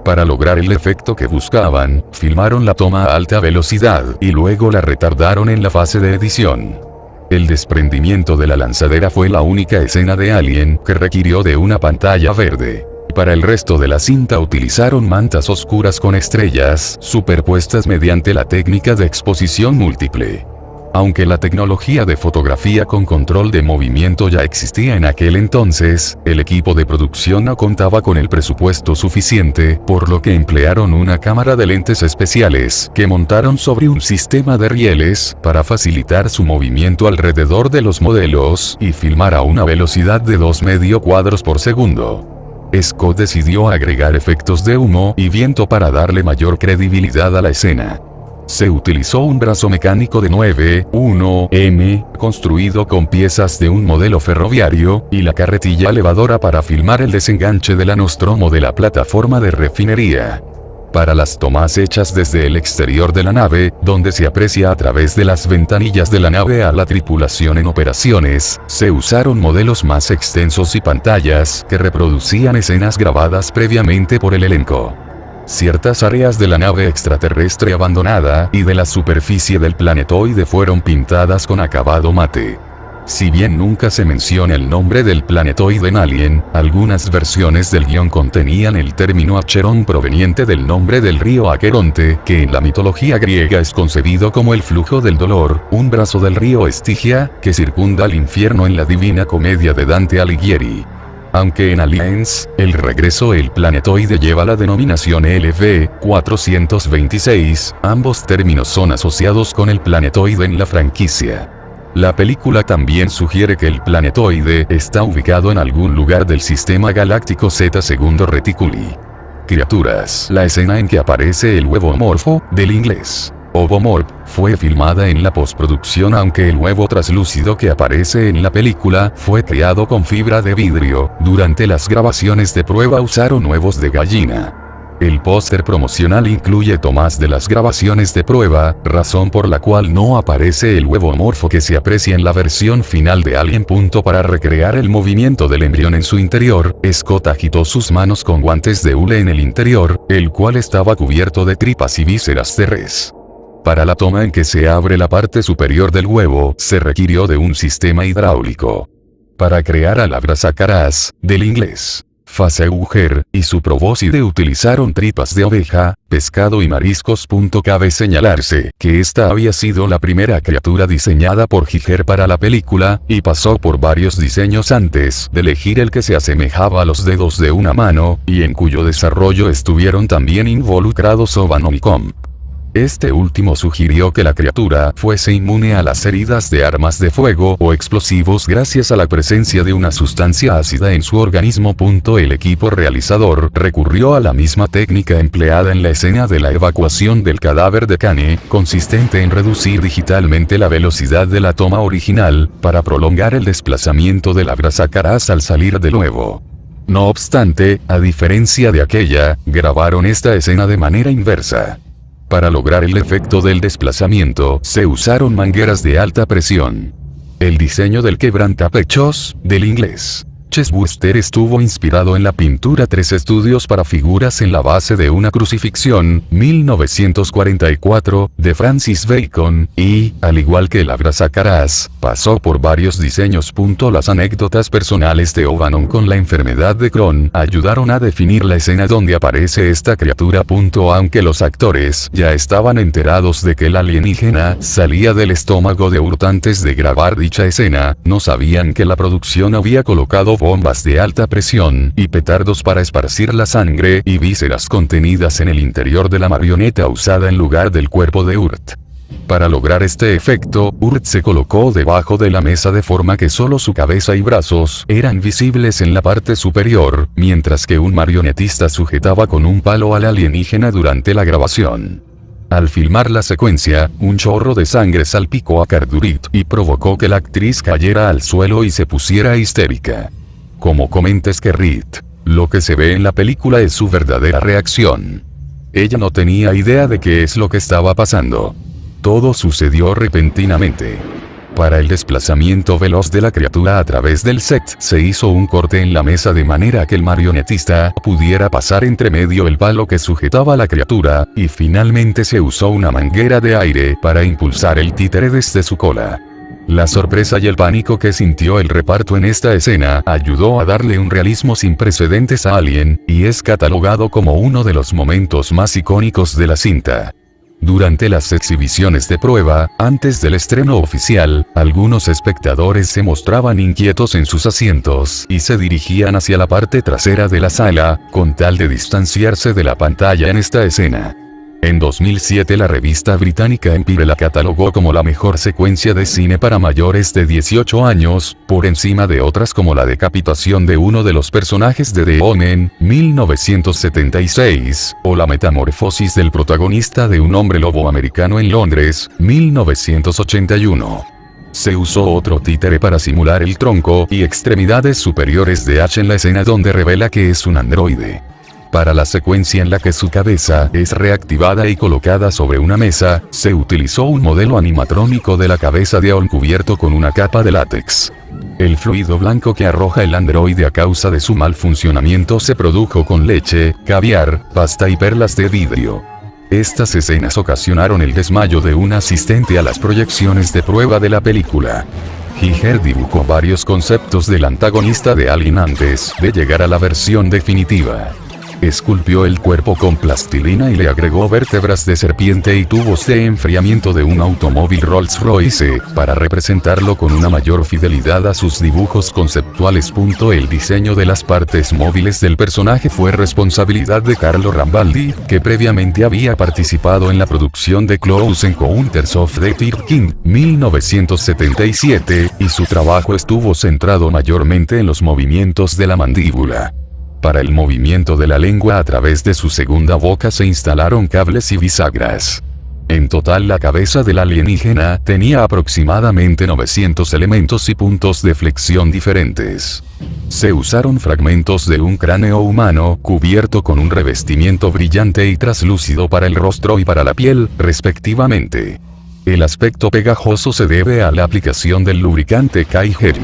Para lograr el efecto que buscaban, filmaron la toma a alta velocidad y luego la retardaron en la fase de edición. El desprendimiento de la lanzadera fue la única escena de Alien que requirió de una pantalla verde. Para el resto de la cinta utilizaron mantas oscuras con estrellas superpuestas mediante la técnica de exposición múltiple. Aunque la tecnología de fotografía con control de movimiento ya existía en aquel entonces, el equipo de producción no contaba con el presupuesto suficiente, por lo que emplearon una cámara de lentes especiales que montaron sobre un sistema de rieles para facilitar su movimiento alrededor de los modelos y filmar a una velocidad de 2,5 cuadros por segundo. Scott decidió agregar efectos de humo y viento para darle mayor credibilidad a la escena. Se utilizó un brazo mecánico de 9,1 construido con piezas de un modelo ferroviario, y la carretilla elevadora para filmar el desenganche del Nostromo de la plataforma de refinería. Para las tomas hechas desde el exterior de la nave, donde se aprecia a través de las ventanillas de la nave a la tripulación en operaciones, se usaron modelos más extensos y pantallas que reproducían escenas grabadas previamente por el elenco. Ciertas áreas de la nave extraterrestre abandonada y de la superficie del planetoide fueron pintadas con acabado mate. Si bien nunca se menciona el nombre del planetoide en Alien, algunas versiones del guión contenían el término Acheron proveniente del nombre del río Aqueronte, que en la mitología griega es concebido como el flujo del dolor, un brazo del río Estigia, que circunda al infierno en la Divina Comedia de Dante Alighieri. Aunque en Aliens, el regreso el planetoide lleva la denominación LV-426, ambos términos son asociados con el planetoide en la franquicia. La película también sugiere que el planetoide está ubicado en algún lugar del sistema galáctico Z Segundo Reticuli. Criaturas. La escena en que aparece el huevo morfo, del inglés Ovomorph, fue filmada en la postproducción, aunque el huevo traslúcido que aparece en la película fue creado con fibra de vidrio. Durante las grabaciones de prueba usaron huevos de gallina. El póster promocional incluye tomas de las grabaciones de prueba, razón por la cual no aparece el huevo morfo que se aprecia en la versión final de Alien. Para recrear el movimiento del embrión en su interior, Scott agitó sus manos con guantes de hule en el interior, el cual estaba cubierto de tripas y vísceras de res. Para la toma en que se abre la parte superior del huevo, se requirió de un sistema hidráulico. Para crear a la Abrasacaras, del inglés Facehugger, y su probóscide utilizaron tripas de oveja, pescado y mariscos. Cabe señalarse que esta había sido la primera criatura diseñada por Giger para la película, y pasó por varios diseños antes de elegir el que se asemejaba a los dedos de una mano, y en cuyo desarrollo estuvieron también involucrados O'Bannon y Comp. Este último sugirió que la criatura fuese inmune a las heridas de armas de fuego o explosivos gracias a la presencia de una sustancia ácida en su organismo. El equipo realizador recurrió a la misma técnica empleada en la escena de la evacuación del cadáver de Kane, consistente en reducir digitalmente la velocidad de la toma original, para prolongar el desplazamiento de la Abrasacaras al salir de nuevo. No obstante, a diferencia de aquella, grabaron esta escena de manera inversa. Para lograr el efecto del desplazamiento, se usaron mangueras de alta presión. El diseño del quebrantapechos, del inglés Chestbuster, estuvo inspirado en la pintura Tres Estudios para figuras en la base de una crucifixión, 1944, de Francis Bacon, y, al igual que el Abrasacaras, pasó por varios diseños. Las anécdotas personales de O'Bannon con la enfermedad de Crohn ayudaron a definir la escena donde aparece esta criatura. Aunque los actores ya estaban enterados de que el alienígena salía del estómago de Urt antes de grabar dicha escena, no sabían que la producción había colocado bombas de alta presión y petardos para esparcir la sangre y vísceras contenidas en el interior de la marioneta usada en lugar del cuerpo de Urt. Para lograr este efecto, Urt se colocó debajo de la mesa de forma que solo su cabeza y brazos eran visibles en la parte superior, mientras que un marionetista sujetaba con un palo al alienígena durante la grabación. Al filmar la secuencia, un chorro de sangre salpicó a Cartwright y provocó que la actriz cayera al suelo y se pusiera histérica. Como comenta Skerritt, lo que se ve en la película es su verdadera reacción. Ella no tenía idea de qué es lo que estaba pasando. Todo sucedió repentinamente. Para el desplazamiento veloz de la criatura a través del set, se hizo un corte en la mesa de manera que el marionetista pudiera pasar entre medio el palo que sujetaba a la criatura, y finalmente se usó una manguera de aire para impulsar el títere desde su cola. La sorpresa y el pánico que sintió el reparto en esta escena ayudó a darle un realismo sin precedentes a Alien, y es catalogado como uno de los momentos más icónicos de la cinta. Durante las exhibiciones de prueba, antes del estreno oficial, algunos espectadores se mostraban inquietos en sus asientos y se dirigían hacia la parte trasera de la sala, con tal de distanciarse de la pantalla en esta escena. En 2007 la revista británica Empire la catalogó como la mejor secuencia de cine para mayores de 18 años, por encima de otras como la decapitación de uno de los personajes de The Omen, 1976, o la metamorfosis del protagonista de un hombre lobo americano en Londres, 1981. Se usó otro títere para simular el tronco y extremidades superiores de Ash en la escena donde revela que es un androide. Para la secuencia en la que su cabeza es reactivada y colocada sobre una mesa, se utilizó un modelo animatrónico de la cabeza de Aon cubierto con una capa de látex. El fluido blanco que arroja el androide a causa de su mal funcionamiento se produjo con leche, caviar, pasta y perlas de vidrio. Estas escenas ocasionaron el desmayo de un asistente a las proyecciones de prueba de la película. Giger dibujó varios conceptos del antagonista de Alien antes de llegar a la versión definitiva. Esculpió el cuerpo con plastilina y le agregó vértebras de serpiente y tubos de enfriamiento de un automóvil Rolls-Royce, para representarlo con una mayor fidelidad a sus dibujos conceptuales. El diseño de las partes móviles del personaje fue responsabilidad de Carlo Rambaldi, que previamente había participado en la producción de Close Encounters of the Third Kind, 1977, y su trabajo estuvo centrado mayormente en los movimientos de la mandíbula. Para el movimiento de la lengua a través de su segunda boca se instalaron cables y bisagras. En total la cabeza del alienígena tenía aproximadamente 900 elementos y puntos de flexión diferentes. Se usaron fragmentos de un cráneo humano cubierto con un revestimiento brillante y traslúcido para el rostro y para la piel, respectivamente. El aspecto pegajoso se debe a la aplicación del lubricante Kai Heavy.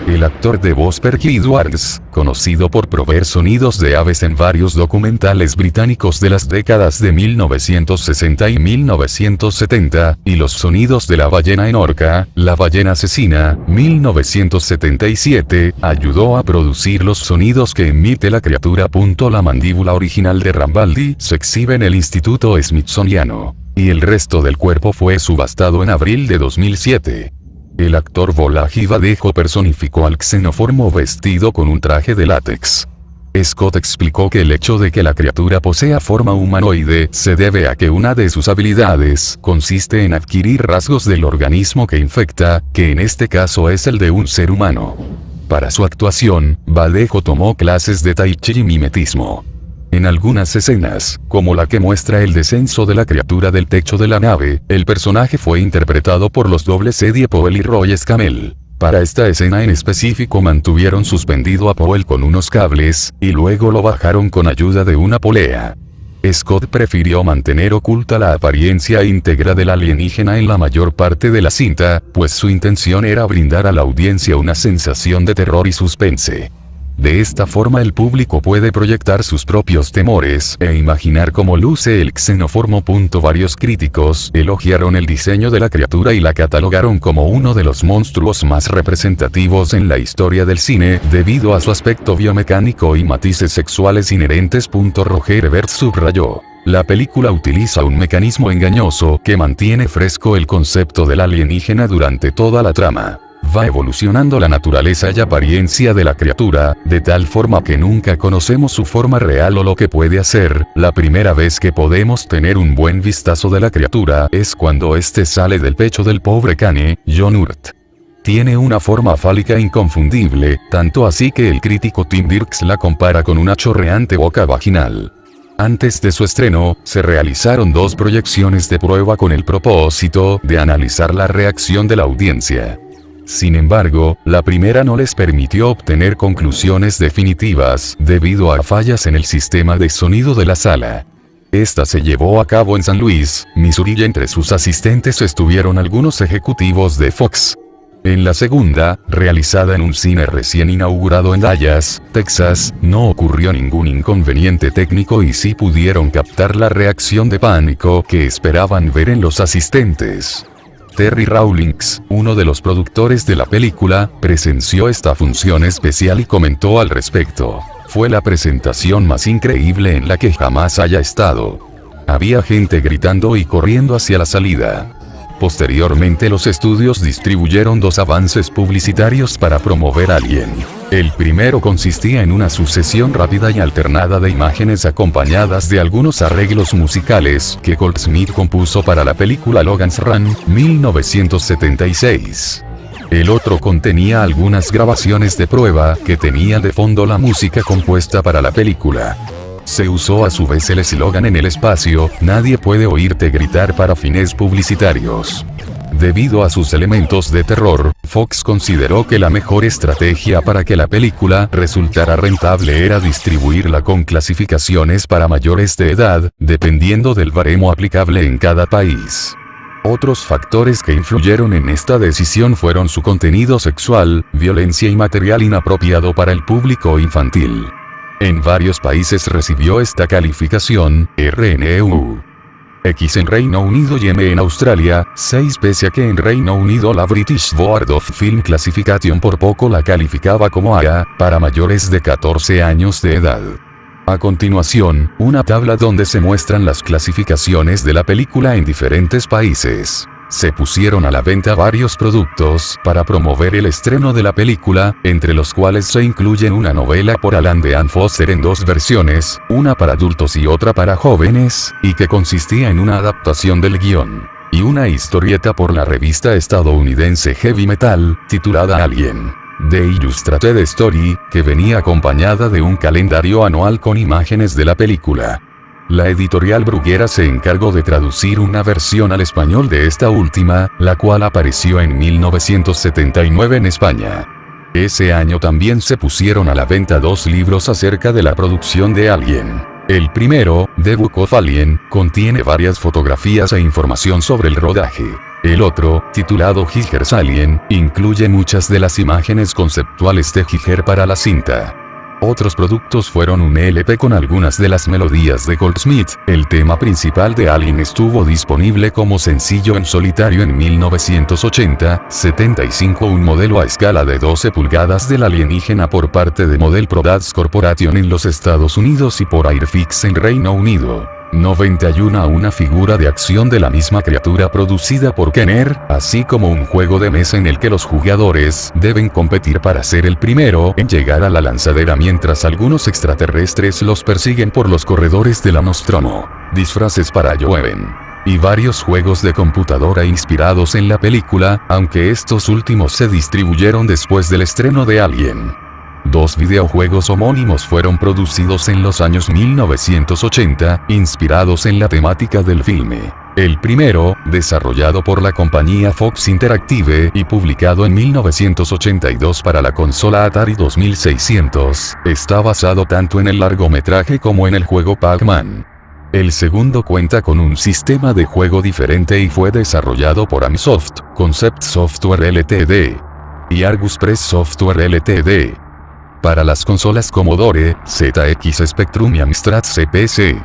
El actor de voz Perky Edwards, conocido por proveer sonidos de aves en varios documentales británicos de las décadas de 1960 y 1970, y los sonidos de la ballena en Orca, la ballena asesina, 1977, ayudó a producir los sonidos que emite la criatura. La mandíbula original de Rambaldi se exhibe en el Instituto Smithsoniano, y el resto del cuerpo fue subastado en abril de 2007. El actor Volaji Badejo personificó al xenoformo vestido con un traje de látex. Scott explicó que el hecho de que la criatura posea forma humanoide se debe a que una de sus habilidades consiste en adquirir rasgos del organismo que infecta, que en este caso es el de un ser humano. Para su actuación, Badejo tomó clases de tai chi y mimetismo. En algunas escenas, como la que muestra el descenso de la criatura del techo de la nave, el personaje fue interpretado por los dobles Eddie Powell y Roy Scamell. Para esta escena en específico mantuvieron suspendido a Powell con unos cables, y luego lo bajaron con ayuda de una polea. Scott prefirió mantener oculta la apariencia íntegra del alienígena en la mayor parte de la cinta, pues su intención era brindar a la audiencia una sensación de terror y suspense. De esta forma el público puede proyectar sus propios temores e imaginar cómo luce el xenoformo. Varios críticos elogiaron el diseño de la criatura y la catalogaron como uno de los monstruos más representativos en la historia del cine, debido a su aspecto biomecánico y matices sexuales inherentes. Roger Ebert subrayó: la película utiliza un mecanismo engañoso que mantiene fresco el concepto del alienígena durante toda la trama. Va evolucionando la naturaleza y apariencia de la criatura, de tal forma que nunca conocemos su forma real o lo que puede hacer. La primera vez que podemos tener un buen vistazo de la criatura es cuando éste sale del pecho del pobre Kane, John Hurt. Tiene una forma fálica inconfundible, tanto así que el crítico Tim Dirks la compara con una chorreante boca vaginal. Antes de su estreno, se realizaron 2 proyecciones de prueba con el propósito de analizar la reacción de la audiencia. Sin embargo, la primera no les permitió obtener conclusiones definitivas, debido a fallas en el sistema de sonido de la sala. Esta se llevó a cabo en San Luis, Missouri, y entre sus asistentes estuvieron algunos ejecutivos de Fox. En la segunda, realizada en un cine recién inaugurado en Dallas, Texas, no ocurrió ningún inconveniente técnico y sí pudieron captar la reacción de pánico que esperaban ver en los asistentes. Terry Rawlings, uno de los productores de la película, presenció esta función especial y comentó al respecto: "Fue la presentación más increíble en la que jamás haya estado. Había gente gritando y corriendo hacia la salida". Posteriormente los estudios distribuyeron 2 avances publicitarios para promover Alien. El primero consistía en una sucesión rápida y alternada de imágenes acompañadas de algunos arreglos musicales que Goldsmith compuso para la película Logan's Run, 1976. El otro contenía algunas grabaciones de prueba que tenían de fondo la música compuesta para la película. Se usó a su vez el eslogan "En el espacio, nadie puede oírte gritar" para fines publicitarios. Debido a sus elementos de terror, Fox consideró que la mejor estrategia para que la película resultara rentable era distribuirla con clasificaciones para mayores de edad, dependiendo del baremo aplicable en cada país. Otros factores que influyeron en esta decisión fueron su contenido sexual, violencia y material inapropiado para el público infantil. En varios países recibió esta calificación, RNEU. X en Reino Unido y M en Australia, 6 pese a que en Reino Unido la British Board of Film Classification por poco la calificaba como A, para mayores de 14 años de edad. A continuación, una tabla donde se muestran las clasificaciones de la película en diferentes países. Se pusieron a la venta varios productos para promover el estreno de la película, entre los cuales se incluyen una novela por Alan Dean Foster en 2 versiones, una para adultos y otra para jóvenes, y que consistía en una adaptación del guión, y una historieta por la revista estadounidense Heavy Metal, titulada Alien: The Illustrated Story, que venía acompañada de un calendario anual con imágenes de la película. La editorial Bruguera se encargó de traducir una versión al español de esta última, la cual apareció en 1979 en España. Ese año también se pusieron a la venta 2 libros acerca de la producción de Alien. El primero, The Book of Alien, contiene varias fotografías e información sobre el rodaje. El otro, titulado Giger's Alien, incluye muchas de las imágenes conceptuales de Giger para la cinta. Otros productos fueron un LP con algunas de las melodías de Goldsmith. El tema principal de Alien estuvo disponible como sencillo en solitario en 1980, un modelo a escala de 12 pulgadas del alienígena por parte de Model Products Corporation en los Estados Unidos y por Airfix en Reino Unido. 91 una figura de acción de la misma criatura producida por Kenner, así como un juego de mesa en el que los jugadores deben competir para ser el primero en llegar a la lanzadera mientras algunos extraterrestres los persiguen por los corredores de la Nostromo. Disfraces para Joven. Y varios juegos de computadora inspirados en la película, aunque estos últimos se distribuyeron después del estreno de Alien. 2 videojuegos homónimos fueron producidos en los años 1980, inspirados en la temática del filme. El primero, desarrollado por la compañía Fox Interactive y publicado en 1982 para la consola Atari 2600, está basado tanto en el largometraje como en el juego Pac-Man. El segundo cuenta con un sistema de juego diferente y fue desarrollado por Amsoft, Concept Software Ltd. y Argus Press Software Ltd. para las consolas Commodore, ZX Spectrum y Amstrad CPC.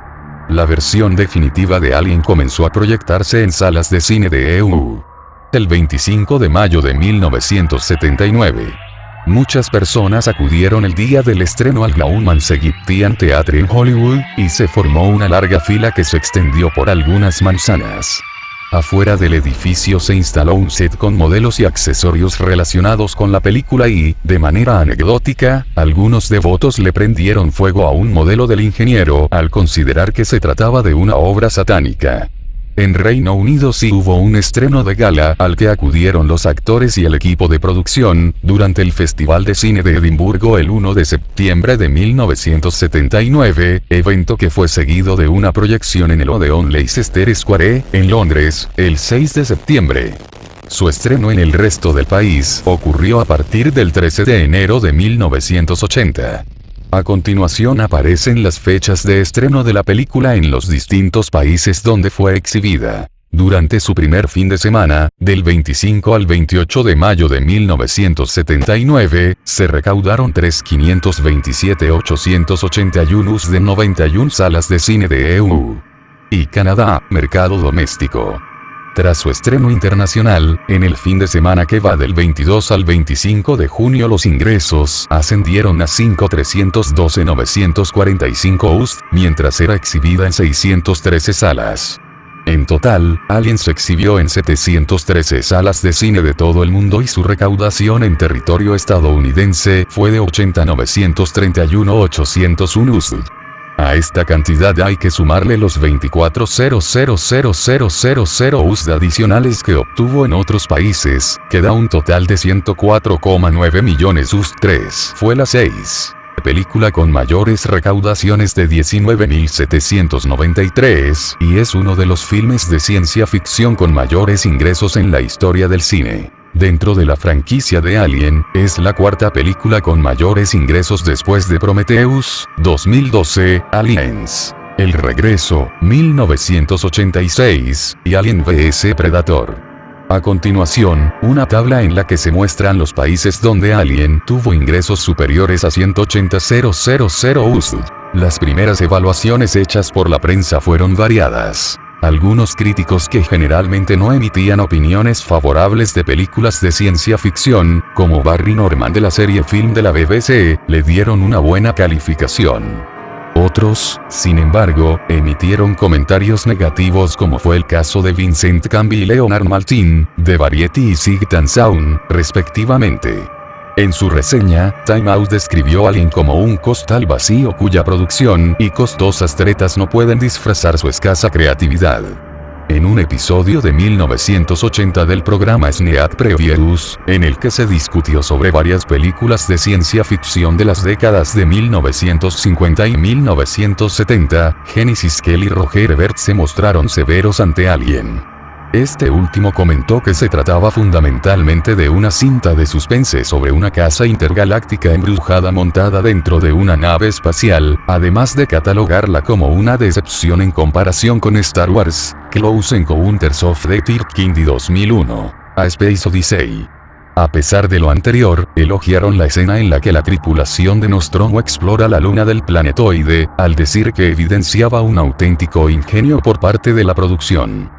La versión definitiva de Alien comenzó a proyectarse en salas de cine de EU el 25 de mayo de 1979. Muchas personas acudieron el día del estreno al Grauman's Egyptian Theatre en Hollywood, y se formó una larga fila que se extendió por algunas manzanas. Afuera del edificio se instaló un set con modelos y accesorios relacionados con la película y, de manera anecdótica, algunos devotos le prendieron fuego a un modelo del ingeniero al considerar que se trataba de una obra satánica. En Reino Unido sí hubo un estreno de gala al que acudieron los actores y el equipo de producción, durante el Festival de Cine de Edimburgo el 1 de septiembre de 1979, evento que fue seguido de una proyección en el Odeon Leicester Square, en Londres, el 6 de septiembre. Su estreno en el resto del país ocurrió a partir del 13 de enero de 1980. A continuación aparecen las fechas de estreno de la película en los distintos países donde fue exhibida. Durante su primer fin de semana, del 25 al 28 de mayo de 1979, se recaudaron $3.527.881 de 91 salas de cine de EU y Canadá, mercado doméstico. Tras su estreno internacional, en el fin de semana que va del 22 al 25 de junio los ingresos ascendieron a 5.312.945 USD, mientras era exhibida en 613 salas. En total, Alien se exhibió en 713 salas de cine de todo el mundo y su recaudación en territorio estadounidense fue de $80.931.801 USD. A esta cantidad hay que sumarle los 24.000.000 USD adicionales que obtuvo en otros países, que da un total de 104,9 millones USD. 3 fue la 6. Película con mayores recaudaciones de 19.793, y es uno de los filmes de ciencia ficción con mayores ingresos en la historia del cine. Dentro de la franquicia de Alien, es la cuarta película con mayores ingresos después de Prometheus, 2012, Aliens, El Regreso, 1986, y Alien vs Predator. A continuación, una tabla en la que se muestran los países donde Alien tuvo ingresos superiores a 180.000 USD. Las primeras evaluaciones hechas por la prensa fueron variadas. Algunos críticos que generalmente no emitían opiniones favorables de películas de ciencia ficción, como Barry Norman de la serie Film de la BBC, le dieron una buena calificación. Otros, sin embargo, emitieron comentarios negativos, como fue el caso de Vincent Canby y Leonard Maltin, de Variety y Sight and Sound, respectivamente. En su reseña, Time Out describió a Alien como un costal vacío cuya producción y costosas tretas no pueden disfrazar su escasa creatividad. En un episodio de 1980 del programa Sneak Previews, en el que se discutió sobre varias películas de ciencia ficción de las décadas de 1950 y 1970, Genesis Kell y Roger Ebert se mostraron severos ante Alien. Este último comentó que se trataba fundamentalmente de una cinta de suspense sobre una casa intergaláctica embrujada montada dentro de una nave espacial, además de catalogarla como una decepción en comparación con Star Wars, Close Encounters of the Third Kind de 2001, A Space Odyssey. A pesar de lo anterior, elogiaron la escena en la que la tripulación de Nostromo explora la luna del planetoide, al decir que evidenciaba un auténtico ingenio por parte de la producción.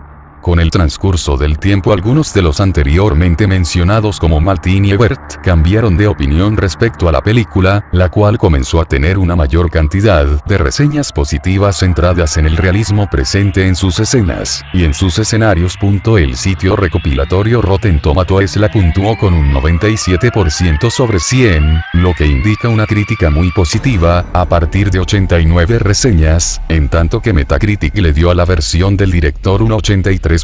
Con el transcurso del tiempo, algunos de los anteriormente mencionados como Maltin y Ebert cambiaron de opinión respecto a la película, la cual comenzó a tener una mayor cantidad de reseñas positivas centradas en el realismo presente en sus escenas y en sus escenarios. El sitio recopilatorio Rotten Tomatoes la puntuó con un 97% sobre 100, lo que indica una crítica muy positiva, a partir de 89 reseñas, en tanto que Metacritic le dio a la versión del director un 83%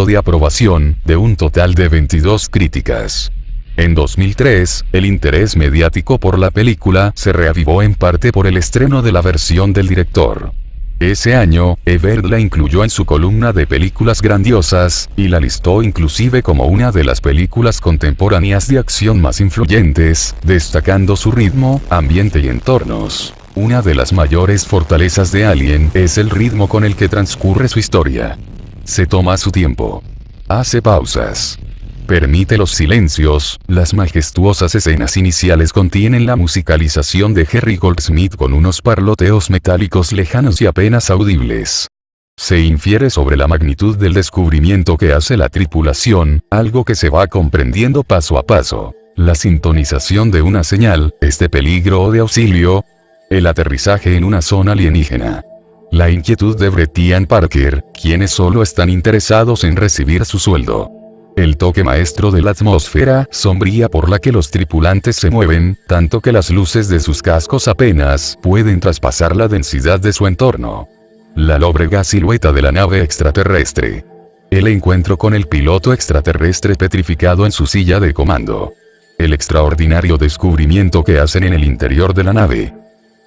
de aprobación, de un total de 22 críticas. En 2003, el interés mediático por la película se reavivó en parte por el estreno de la versión del director. Ese año, Ebert la incluyó en su columna de películas grandiosas, y la listó inclusive como una de las películas contemporáneas de acción más influyentes, destacando su ritmo, ambiente y entornos. Una de las mayores fortalezas de Alien es el ritmo con el que transcurre su historia. Se toma su tiempo. Hace pausas. Permite los silencios. Las majestuosas escenas iniciales contienen la musicalización de Jerry Goldsmith con unos parloteos metálicos lejanos y apenas audibles. Se infiere sobre la magnitud del descubrimiento que hace la tripulación, algo que se va comprendiendo paso a paso. La sintonización de una señal, es de peligro o de auxilio. El aterrizaje en una zona alienígena. La inquietud de Brett y Ann Parker, quienes solo están interesados en recibir su sueldo. El toque maestro de la atmósfera sombría por la que los tripulantes se mueven, tanto que las luces de sus cascos apenas pueden traspasar la densidad de su entorno. La lóbrega silueta de la nave extraterrestre. El encuentro con el piloto extraterrestre petrificado en su silla de comando. El extraordinario descubrimiento que hacen en el interior de la nave.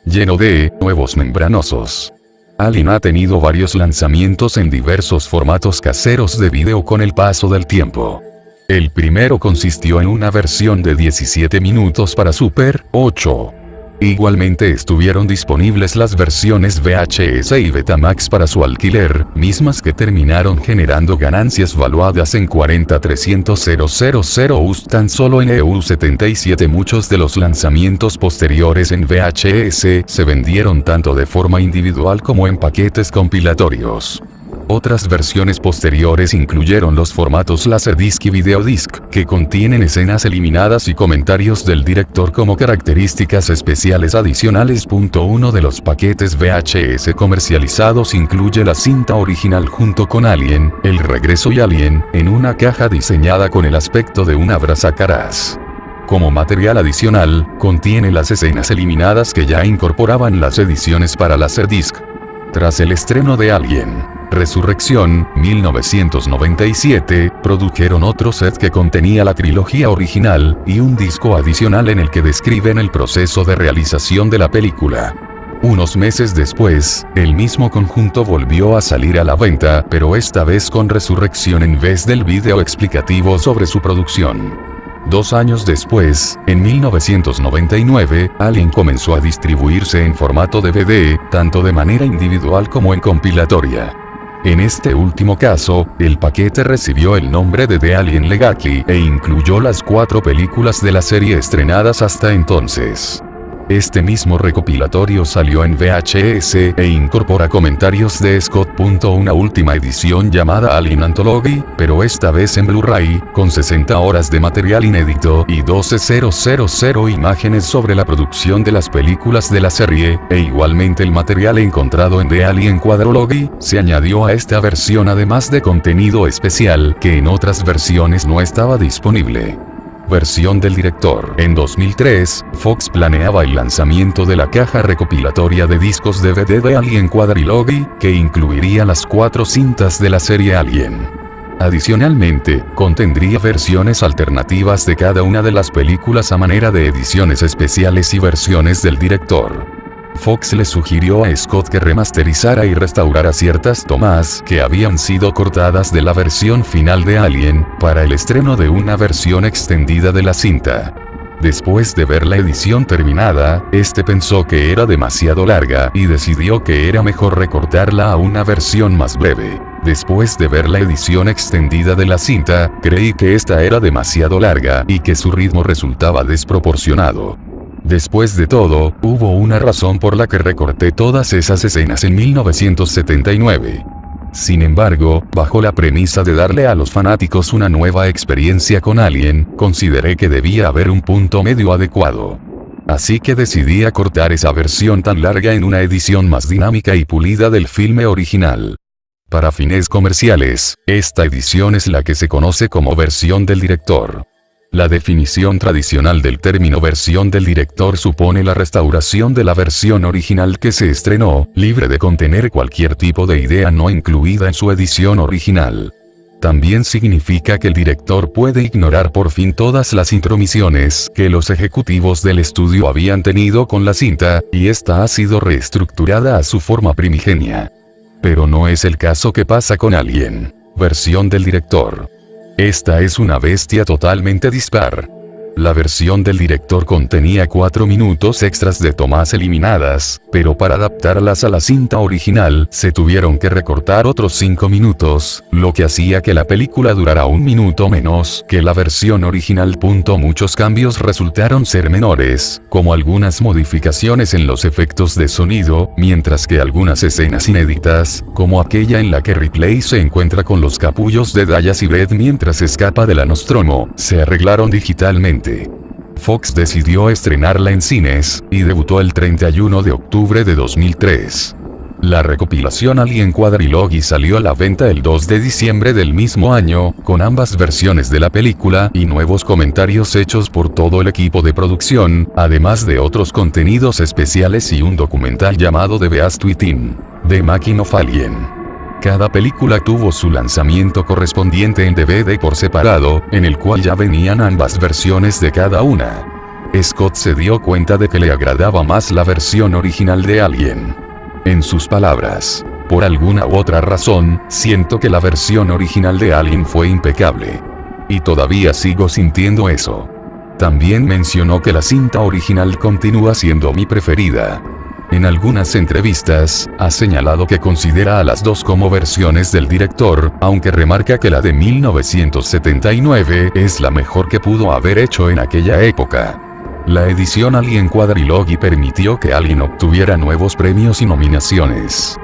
Lleno de huevos membranosos. Alien ha tenido varios lanzamientos en diversos formatos caseros de video con el paso del tiempo. El primero consistió en una versión de 17 minutos para Super 8. Igualmente estuvieron disponibles las versiones VHS y Betamax para su alquiler, mismas que terminaron generando ganancias valuadas en 40.300.000 US tan solo en EU77. Muchos de los lanzamientos posteriores en VHS se vendieron tanto de forma individual como en paquetes compilatorios. Otras versiones posteriores incluyeron los formatos Laserdisc y Videodisc, que contienen escenas eliminadas y comentarios del director como características especiales adicionales. Uno de los paquetes VHS comercializados incluye la cinta original junto con Alien, El Regreso y Alien, en una caja diseñada con el aspecto de un abrazacaras. Como material adicional, contiene las escenas eliminadas que ya incorporaban las ediciones para Laserdisc. Tras el estreno de Alien Resurrección, 1997, produjeron otro set que contenía la trilogía original, y un disco adicional en el que describen el proceso de realización de la película. Unos meses después, el mismo conjunto volvió a salir a la venta, pero esta vez con Resurrección en vez del video explicativo sobre su producción. 2 años después, en 1999, Alien comenzó a distribuirse en formato DVD, tanto de manera individual como en compilatoria. En este último caso, el paquete recibió el nombre de The Alien Legacy e incluyó las 4 películas de la serie estrenadas hasta entonces. Este mismo recopilatorio salió en VHS e incorpora comentarios de Scott. Una última edición llamada Alien Anthology, pero esta vez en Blu-ray, con 60 horas de material inédito y 12.000 imágenes sobre la producción de las películas de la serie, e igualmente el material encontrado en The Alien Quadrology, se añadió a esta versión además de contenido especial que en otras versiones no estaba disponible. Versión del director. En 2003, Fox planeaba el lanzamiento de la caja recopilatoria de discos DVD de Alien Quadrilogy, que incluiría las 4 cintas de la serie Alien. Adicionalmente, contendría versiones alternativas de cada una de las películas a manera de ediciones especiales y versiones del director. Fox le sugirió a Scott que remasterizara y restaurara ciertas tomas que habían sido cortadas de la versión final de Alien, para el estreno de una versión extendida de la cinta. Después de ver la edición terminada, este pensó que era demasiado larga y decidió que era mejor recortarla a una versión más breve. Después de ver la edición extendida de la cinta, creí que esta era demasiado larga y que su ritmo resultaba desproporcionado. Después de todo, hubo una razón por la que recorté todas esas escenas en 1979. Sin embargo, bajo la premisa de darle a los fanáticos una nueva experiencia con Alien, consideré que debía haber un punto medio adecuado. Así que decidí acortar esa versión tan larga en una edición más dinámica y pulida del filme original. Para fines comerciales, esta edición es la que se conoce como versión del director. La definición tradicional del término versión del director supone la restauración de la versión original que se estrenó, libre de contener cualquier tipo de idea no incluida en su edición original. También significa que el director puede ignorar por fin todas las intromisiones que los ejecutivos del estudio habían tenido con la cinta, y esta ha sido reestructurada a su forma primigenia. Pero no es el caso que pasa con Alien. Versión del director. Esta es una bestia totalmente dispar. La versión del director contenía 4 minutos extras de tomas eliminadas, pero para adaptarlas a la cinta original se tuvieron que recortar otros 5 minutos, lo que hacía que la película durara 1 minuto menos que la versión original. Muchos cambios resultaron ser menores, como algunas modificaciones en los efectos de sonido, mientras que algunas escenas inéditas, como aquella en la que Ripley se encuentra con los capullos de Dallas y Brett mientras escapa de la Nostromo, se arreglaron digitalmente. Fox decidió estrenarla en cines, y debutó el 31 de octubre de 2003. La recopilación Alien Quadrilogy salió a la venta el 2 de diciembre del mismo año, con ambas versiones de la película y nuevos comentarios hechos por todo el equipo de producción, además de otros contenidos especiales y un documental llamado The Beast Within, The Making of Alien. Cada película tuvo su lanzamiento correspondiente en DVD por separado, en el cual ya venían ambas versiones de cada una. Scott se dio cuenta de que le agradaba más la versión original de Alien. En sus palabras, por alguna u otra razón, siento que la versión original de Alien fue impecable. Y todavía sigo sintiendo eso. también mencionó que la cinta original continúa siendo mi preferida. En algunas entrevistas, ha señalado que considera a las dos como versiones del director, aunque remarca que la de 1979 es la mejor que pudo haber hecho en aquella época. La edición Alien Quadrilogy permitió que Alien obtuviera nuevos premios y nominaciones.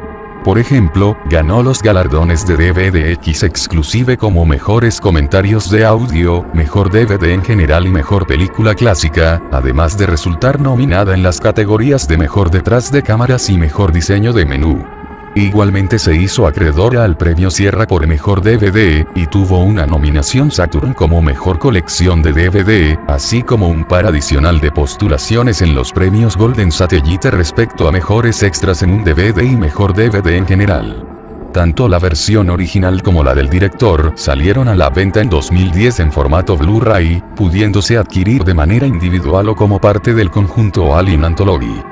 Por ejemplo, ganó los galardones de DVDX Exclusive como mejores comentarios de audio, mejor DVD en general y mejor película clásica, además de resultar nominada en las categorías de mejor detrás de cámaras y mejor diseño de menú. Igualmente se hizo acreedora al premio Sierra por mejor DVD, y tuvo una nominación Saturn como mejor colección de DVD, así como un par adicional de postulaciones en los premios Golden Satellite respecto a mejores extras en un DVD y mejor DVD en general. Tanto la versión original como la del director salieron a la venta en 2010 en formato Blu-ray, pudiéndose adquirir de manera individual o como parte del conjunto Alien Anthology.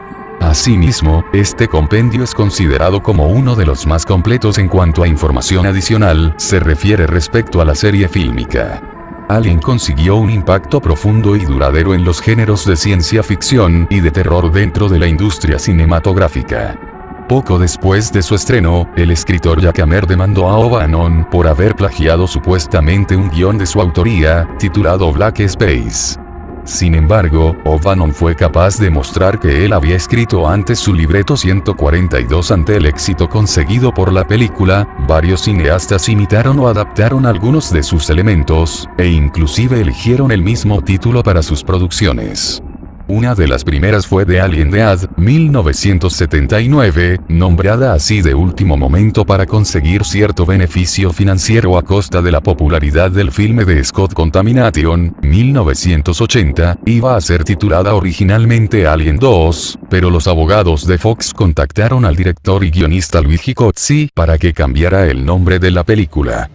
Asimismo, este compendio es considerado como uno de los más completos en cuanto a información adicional se refiere respecto a la serie fílmica. Alien consiguió un impacto profundo y duradero en los géneros de ciencia ficción y de terror dentro de la industria cinematográfica. Poco después de su estreno, el escritor Jack Hammer demandó a O'Bannon por haber plagiado supuestamente un guión de su autoría, titulado Black Space. Sin embargo, O'Bannon fue capaz de mostrar que él había escrito antes su libreto 142. Ante el éxito conseguido por la película, varios cineastas imitaron o adaptaron algunos de sus elementos, e inclusive eligieron el mismo título para sus producciones. Una de las primeras fue The Alien Dead, 1979, nombrada así de último momento para conseguir cierto beneficio financiero a costa de la popularidad del filme de Scott Contamination, 1980, iba a ser titulada originalmente Alien 2, pero los abogados de Fox contactaron al director y guionista Luigi Cozzi para que cambiara el nombre de la película.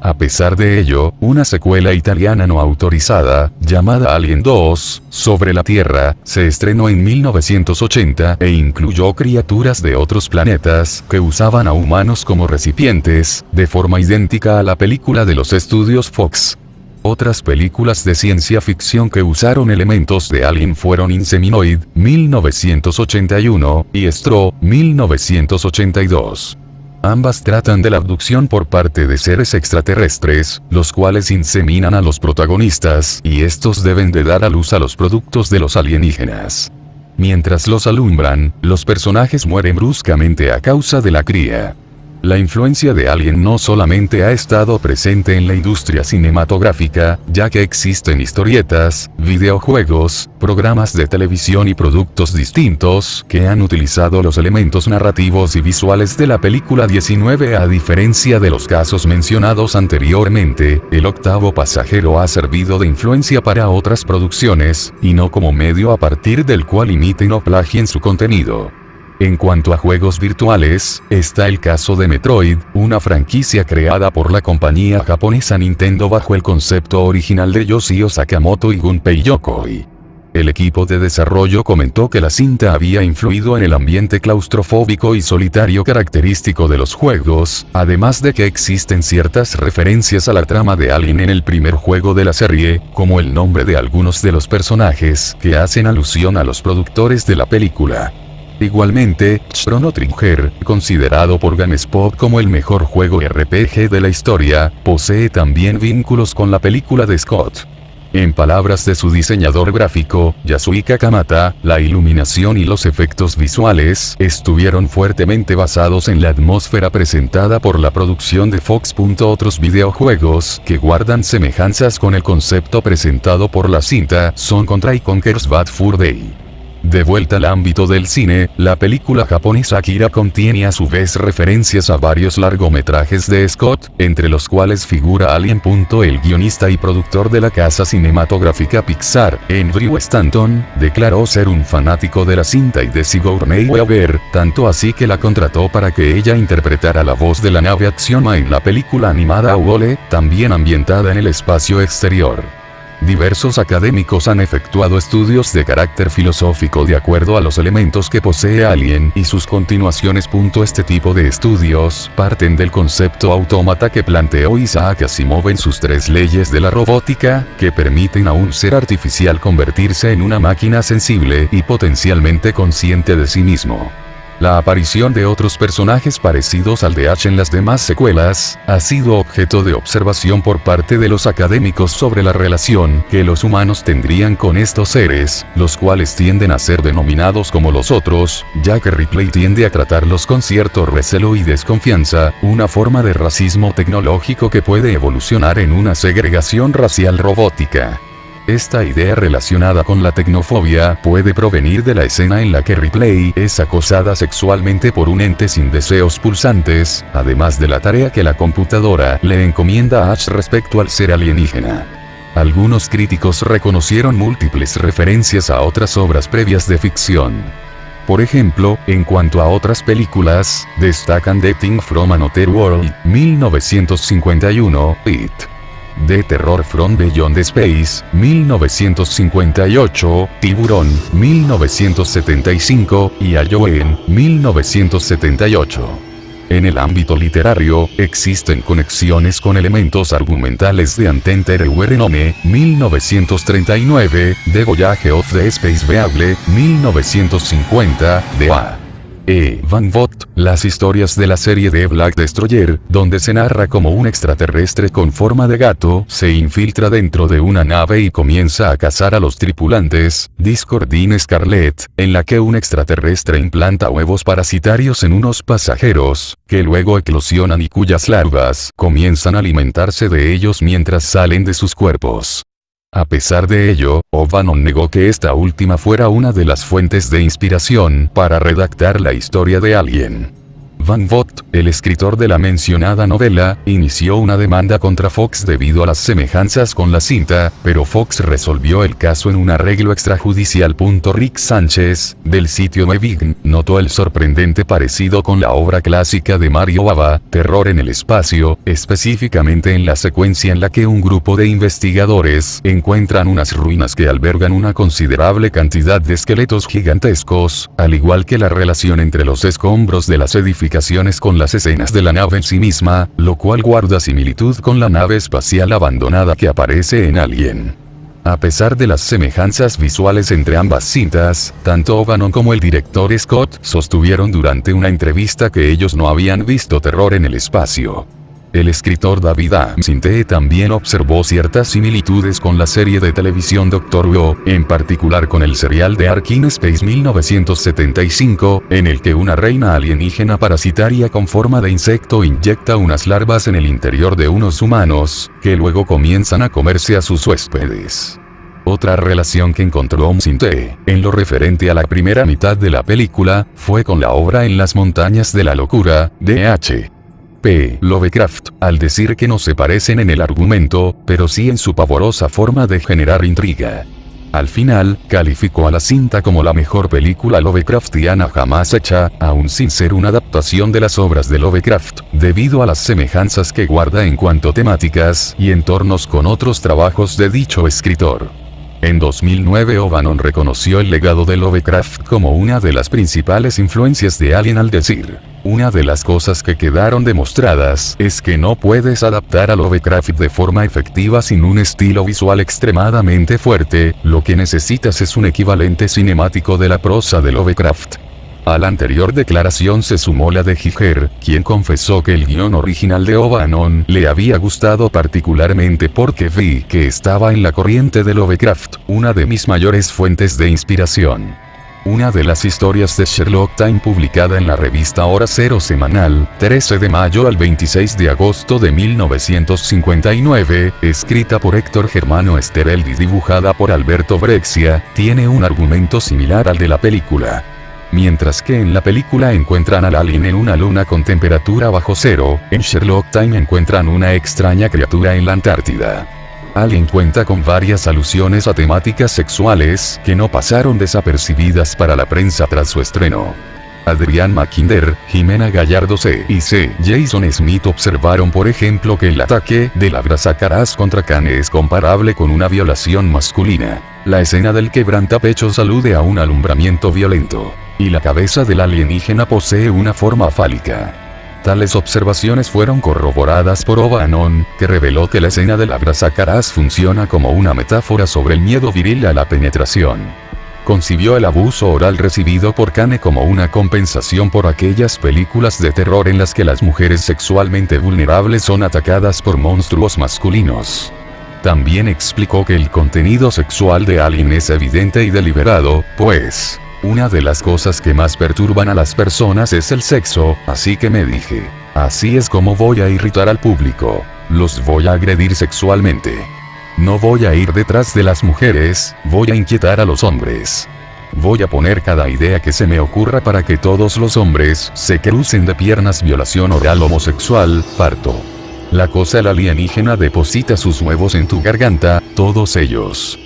A pesar de ello, una secuela italiana no autorizada, llamada Alien 2, sobre la Tierra, se estrenó en 1980 e incluyó criaturas de otros planetas que usaban a humanos como recipientes, de forma idéntica a la película de los estudios Fox. Otras películas de ciencia ficción que usaron elementos de Alien fueron Inseminoid, 1981, y Stro, 1982. Ambas tratan de la abducción por parte de seres extraterrestres, los cuales inseminan a los protagonistas, y estos deben de dar a luz a los productos de los alienígenas. Mientras los alumbran, los personajes mueren bruscamente a causa de la cría. La influencia de Alien no solamente ha estado presente en la industria cinematográfica, ya que existen historietas, videojuegos, programas de televisión y productos distintos que han utilizado los elementos narrativos y visuales de la película 19. A diferencia de los casos mencionados anteriormente, El octavo pasajero ha servido de influencia para otras producciones, y no como medio a partir del cual imiten o plagien su contenido. En cuanto a juegos virtuales, está el caso de Metroid, una franquicia creada por la compañía japonesa Nintendo bajo el concepto original de Yoshio Sakamoto y Gunpei Yokoi. El equipo de desarrollo comentó que la cinta había influido en el ambiente claustrofóbico y solitario característico de los juegos, además de que existen ciertas referencias a la trama de Alien en el primer juego de la serie, como el nombre de algunos de los personajes que hacen alusión a los productores de la película. Igualmente, Chrono Trigger, considerado por GameSpot como el mejor juego RPG de la historia, posee también vínculos con la película de Scott. En palabras de su diseñador gráfico, Yasuhika Kamata, la iluminación y los efectos visuales estuvieron fuertemente basados en la atmósfera presentada por la producción de Fox. Otros videojuegos que guardan semejanzas con el concepto presentado por la cinta son Contra y Conker's Bad Fur Day. De vuelta al ámbito del cine, la película japonesa Akira contiene a su vez referencias a varios largometrajes de Scott, entre los cuales figura Alien. El guionista y productor de la casa cinematográfica Pixar, Andrew Stanton, declaró ser un fanático de la cinta y de Sigourney Weaver, tanto así que la contrató para que ella interpretara la voz de la nave Axioma en la película animada Wall-E, también ambientada en el espacio exterior. Diversos académicos han efectuado estudios de carácter filosófico de acuerdo a los elementos que posee Alien y sus continuaciones. Este tipo de estudios parten del concepto autómata que planteó Isaac Asimov en sus 3 leyes de la robótica, que permiten a un ser artificial convertirse en una máquina sensible y potencialmente consciente de sí mismo. La aparición de otros personajes parecidos al de H en las demás secuelas, ha sido objeto de observación por parte de los académicos sobre la relación que los humanos tendrían con estos seres, los cuales tienden a ser denominados como los otros, ya que Ripley tiende a tratarlos con cierto recelo y desconfianza, una forma de racismo tecnológico que puede evolucionar en una segregación racial robótica. Esta idea relacionada con la tecnofobia puede provenir de la escena en la que Ripley es acosada sexualmente por un ente sin deseos pulsantes, además de la tarea que la computadora le encomienda a Ash respecto al ser alienígena. Algunos críticos reconocieron múltiples referencias a otras obras previas de ficción. Por ejemplo, en cuanto a otras películas, destacan The Thing from Another World, 1951, It. The Terror from Beyond Space, 1958, Tiburón, 1975, y Alien, 1978. En el ámbito literario, existen conexiones con elementos argumentales de Entente Renome, 1939, The Voyage of the Space Beagle, 1950, de A. E. Van Vogt, las historias de la serie de Black Destroyer, donde se narra como un extraterrestre con forma de gato se infiltra dentro de una nave y comienza a cazar a los tripulantes, Discordine Scarlet, en la que un extraterrestre implanta huevos parasitarios en unos pasajeros, que luego eclosionan y cuyas larvas comienzan a alimentarse de ellos mientras salen de sus cuerpos. A pesar de ello, O'Bannon negó que esta última fuera una de las fuentes de inspiración para redactar la historia de Alien. Van Vogt, el escritor de la mencionada novela, inició una demanda contra Fox debido a las semejanzas con la cinta, pero Fox resolvió el caso en un arreglo extrajudicial. Rick Sánchez, del sitio Mevig, notó el sorprendente parecido con la obra clásica de Mario Bava, Terror en el espacio, específicamente en la secuencia en la que un grupo de investigadores encuentran unas ruinas que albergan una considerable cantidad de esqueletos gigantescos, al igual que la relación entre los escombros de las edificaciones con las escenas de la nave en sí misma, lo cual guarda similitud con la nave espacial abandonada que aparece en Alien. A pesar de las semejanzas visuales entre ambas cintas, tanto O'Bannon como el director Scott sostuvieron durante una entrevista que ellos no habían visto Terror en el espacio. El escritor David Amsinte también observó ciertas similitudes con la serie de televisión Doctor Who, en particular con el serial de Ark in Space 1975, en el que una reina alienígena parasitaria con forma de insecto inyecta unas larvas en el interior de unos humanos, que luego comienzan a comerse a sus huéspedes. Otra relación que encontró Amsinte, en lo referente a la primera mitad de la película, fue con la obra En las montañas de la locura, de H. P. Lovecraft, al decir que no se parecen en el argumento, pero sí en su pavorosa forma de generar intriga. Al final, calificó a la cinta como la mejor película Lovecraftiana jamás hecha, aun sin ser una adaptación de las obras de Lovecraft, debido a las semejanzas que guarda en cuanto a temáticas y entornos con otros trabajos de dicho escritor. En 2009 O'Bannon reconoció el legado de Lovecraft como una de las principales influencias de Alien al decir: una de las cosas que quedaron demostradas es que no puedes adaptar a Lovecraft de forma efectiva sin un estilo visual extremadamente fuerte, lo que necesitas es un equivalente cinemático de la prosa de Lovecraft. A la anterior declaración se sumó la de Giger, quien confesó que el guión original de O'Bannon le había gustado particularmente porque vi que estaba en la corriente de Lovecraft, una de mis mayores fuentes de inspiración. Una de las historias de Sherlock Time publicada en la revista Hora Cero semanal, 13 de mayo al 26 de agosto de 1959, escrita por Héctor Germano Esterel y dibujada por Alberto Brexia, tiene un argumento similar al de la película. Mientras que en la película encuentran al alien en una luna con temperatura bajo cero, en Sherlock Time encuentran una extraña criatura en la Antártida. Alien cuenta con varias alusiones a temáticas sexuales que no pasaron desapercibidas para la prensa tras su estreno. Adrián Mackinder, Jimena Gallardo C. y C. Jason Smith observaron por ejemplo que el ataque de la Brazacaraz contra Kane es comparable con una violación masculina. La escena del quebrantapechos alude a un alumbramiento violento, y la cabeza del alienígena posee una forma fálica. Tales observaciones fueron corroboradas por O'Bannon, que reveló que la escena de la Brazacaraz funciona como una metáfora sobre el miedo viril a la penetración. Concibió el abuso oral recibido por Kane como una compensación por aquellas películas de terror en las que las mujeres sexualmente vulnerables son atacadas por monstruos masculinos. También explicó que el contenido sexual de Alien es evidente y deliberado, pues, una de las cosas que más perturban a las personas es el sexo, así que me dije, así es como voy a irritar al público, los voy a agredir sexualmente. No voy a ir detrás de las mujeres, voy a inquietar a los hombres. Voy a poner cada idea que se me ocurra para que todos los hombres se crucen de piernas. Violación oral homosexual, parto. La cosa el alienígena deposita sus huevos en tu garganta, todos ellos.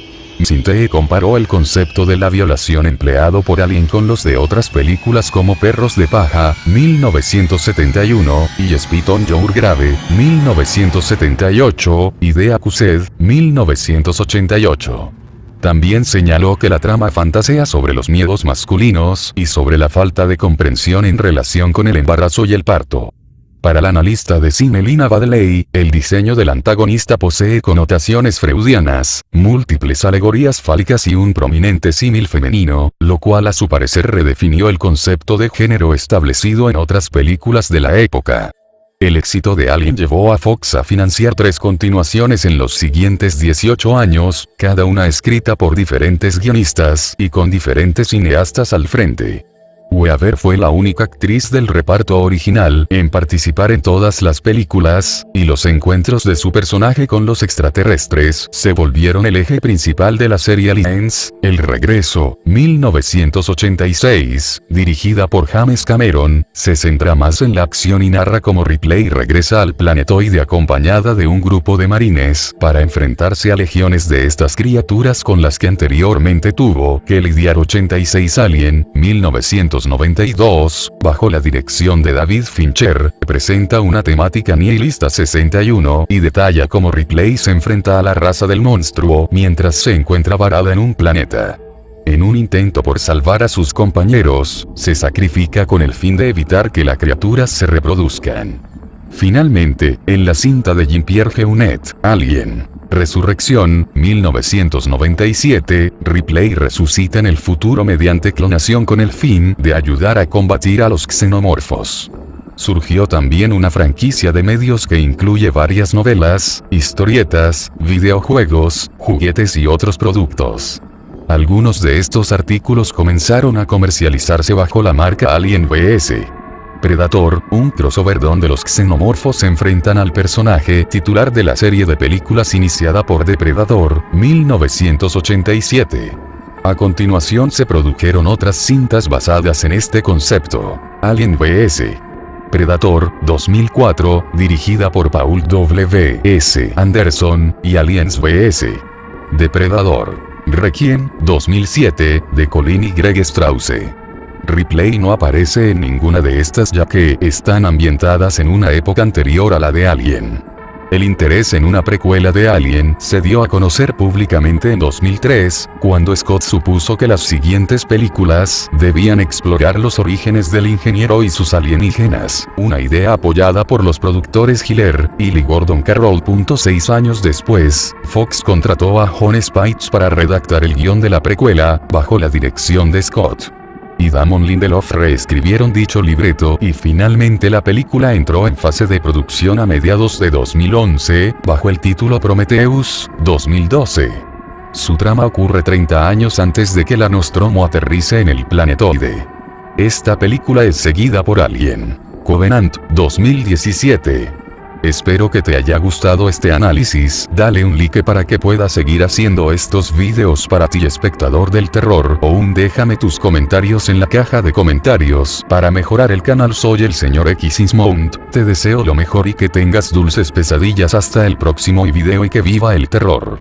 Sintee comparó el concepto de la violación empleado por Alien con los de otras películas como Perros de Paja, 1971, y Spit on Your Grave, 1978, y The Accused, 1988. También señaló que la trama fantasea sobre los miedos masculinos y sobre la falta de comprensión en relación con el embarazo y el parto. Para la analista de cine Lina Badley, el diseño del antagonista posee connotaciones freudianas, múltiples alegorías fálicas y un prominente símil femenino, lo cual a su parecer redefinió el concepto de género establecido en otras películas de la época. El éxito de Alien llevó a Fox a financiar 3 continuaciones en los siguientes 18 años, cada una escrita por diferentes guionistas y con diferentes cineastas al frente. Weaver fue la única actriz del reparto original en participar en todas las películas, y los encuentros de su personaje con los extraterrestres se volvieron el eje principal de la serie Aliens, El Regreso, 1986, dirigida por James Cameron, se centra más en la acción y narra cómo Ripley regresa al planetoide acompañada de un grupo de marines para enfrentarse a legiones de estas criaturas con las que anteriormente tuvo que lidiar. 86 Alien, 1992, bajo la dirección de David Fincher, presenta una temática nihilista. 61, y detalla cómo Ripley se enfrenta a la raza del monstruo mientras se encuentra varada en un planeta. En un intento por salvar a sus compañeros, se sacrifica con el fin de evitar que las criaturas se reproduzcan. Finalmente, en la cinta de Jean-Pierre Jeunet, Alien Resurrección, 1997, Ripley resucita en el futuro mediante clonación con el fin de ayudar a combatir a los xenomorfos. Surgió también una franquicia de medios que incluye varias novelas, historietas, videojuegos, juguetes y otros productos. Algunos de estos artículos comenzaron a comercializarse bajo la marca Alien vs. Predator, un crossover donde los xenomorfos se enfrentan al personaje titular de la serie de películas iniciada por Depredador, 1987. A continuación se produjeron otras cintas basadas en este concepto. Alien vs. Predator, 2004, dirigida por Paul W. S. Anderson, y Aliens vs. Depredador. Requiem, 2007, de Colin Y. Strause. Ripley no aparece en ninguna de estas ya que están ambientadas en una época anterior a la de Alien. El interés en una precuela de Alien se dio a conocer públicamente en 2003, cuando Scott supuso que las siguientes películas debían explorar los orígenes del ingeniero y sus alienígenas, una idea apoyada por los productores Hiller y Lee Gordon Carroll. 6 años después, Fox contrató a Jon Spaihts para redactar el guión de la precuela, bajo la dirección de Scott y Damon Lindelof reescribieron dicho libreto y finalmente la película entró en fase de producción a mediados de 2011, bajo el título Prometheus, 2012. Su trama ocurre 30 años antes de que la Nostromo aterrice en el planetoide. Esta película es seguida por Alien Covenant, 2017. Espero que te haya gustado este análisis, dale un like para que pueda seguir haciendo estos videos para ti espectador del terror o déjame tus comentarios en la caja de comentarios para mejorar el canal. Soy el señor Xismount, te deseo lo mejor y que tengas dulces pesadillas hasta el próximo video y que viva el terror.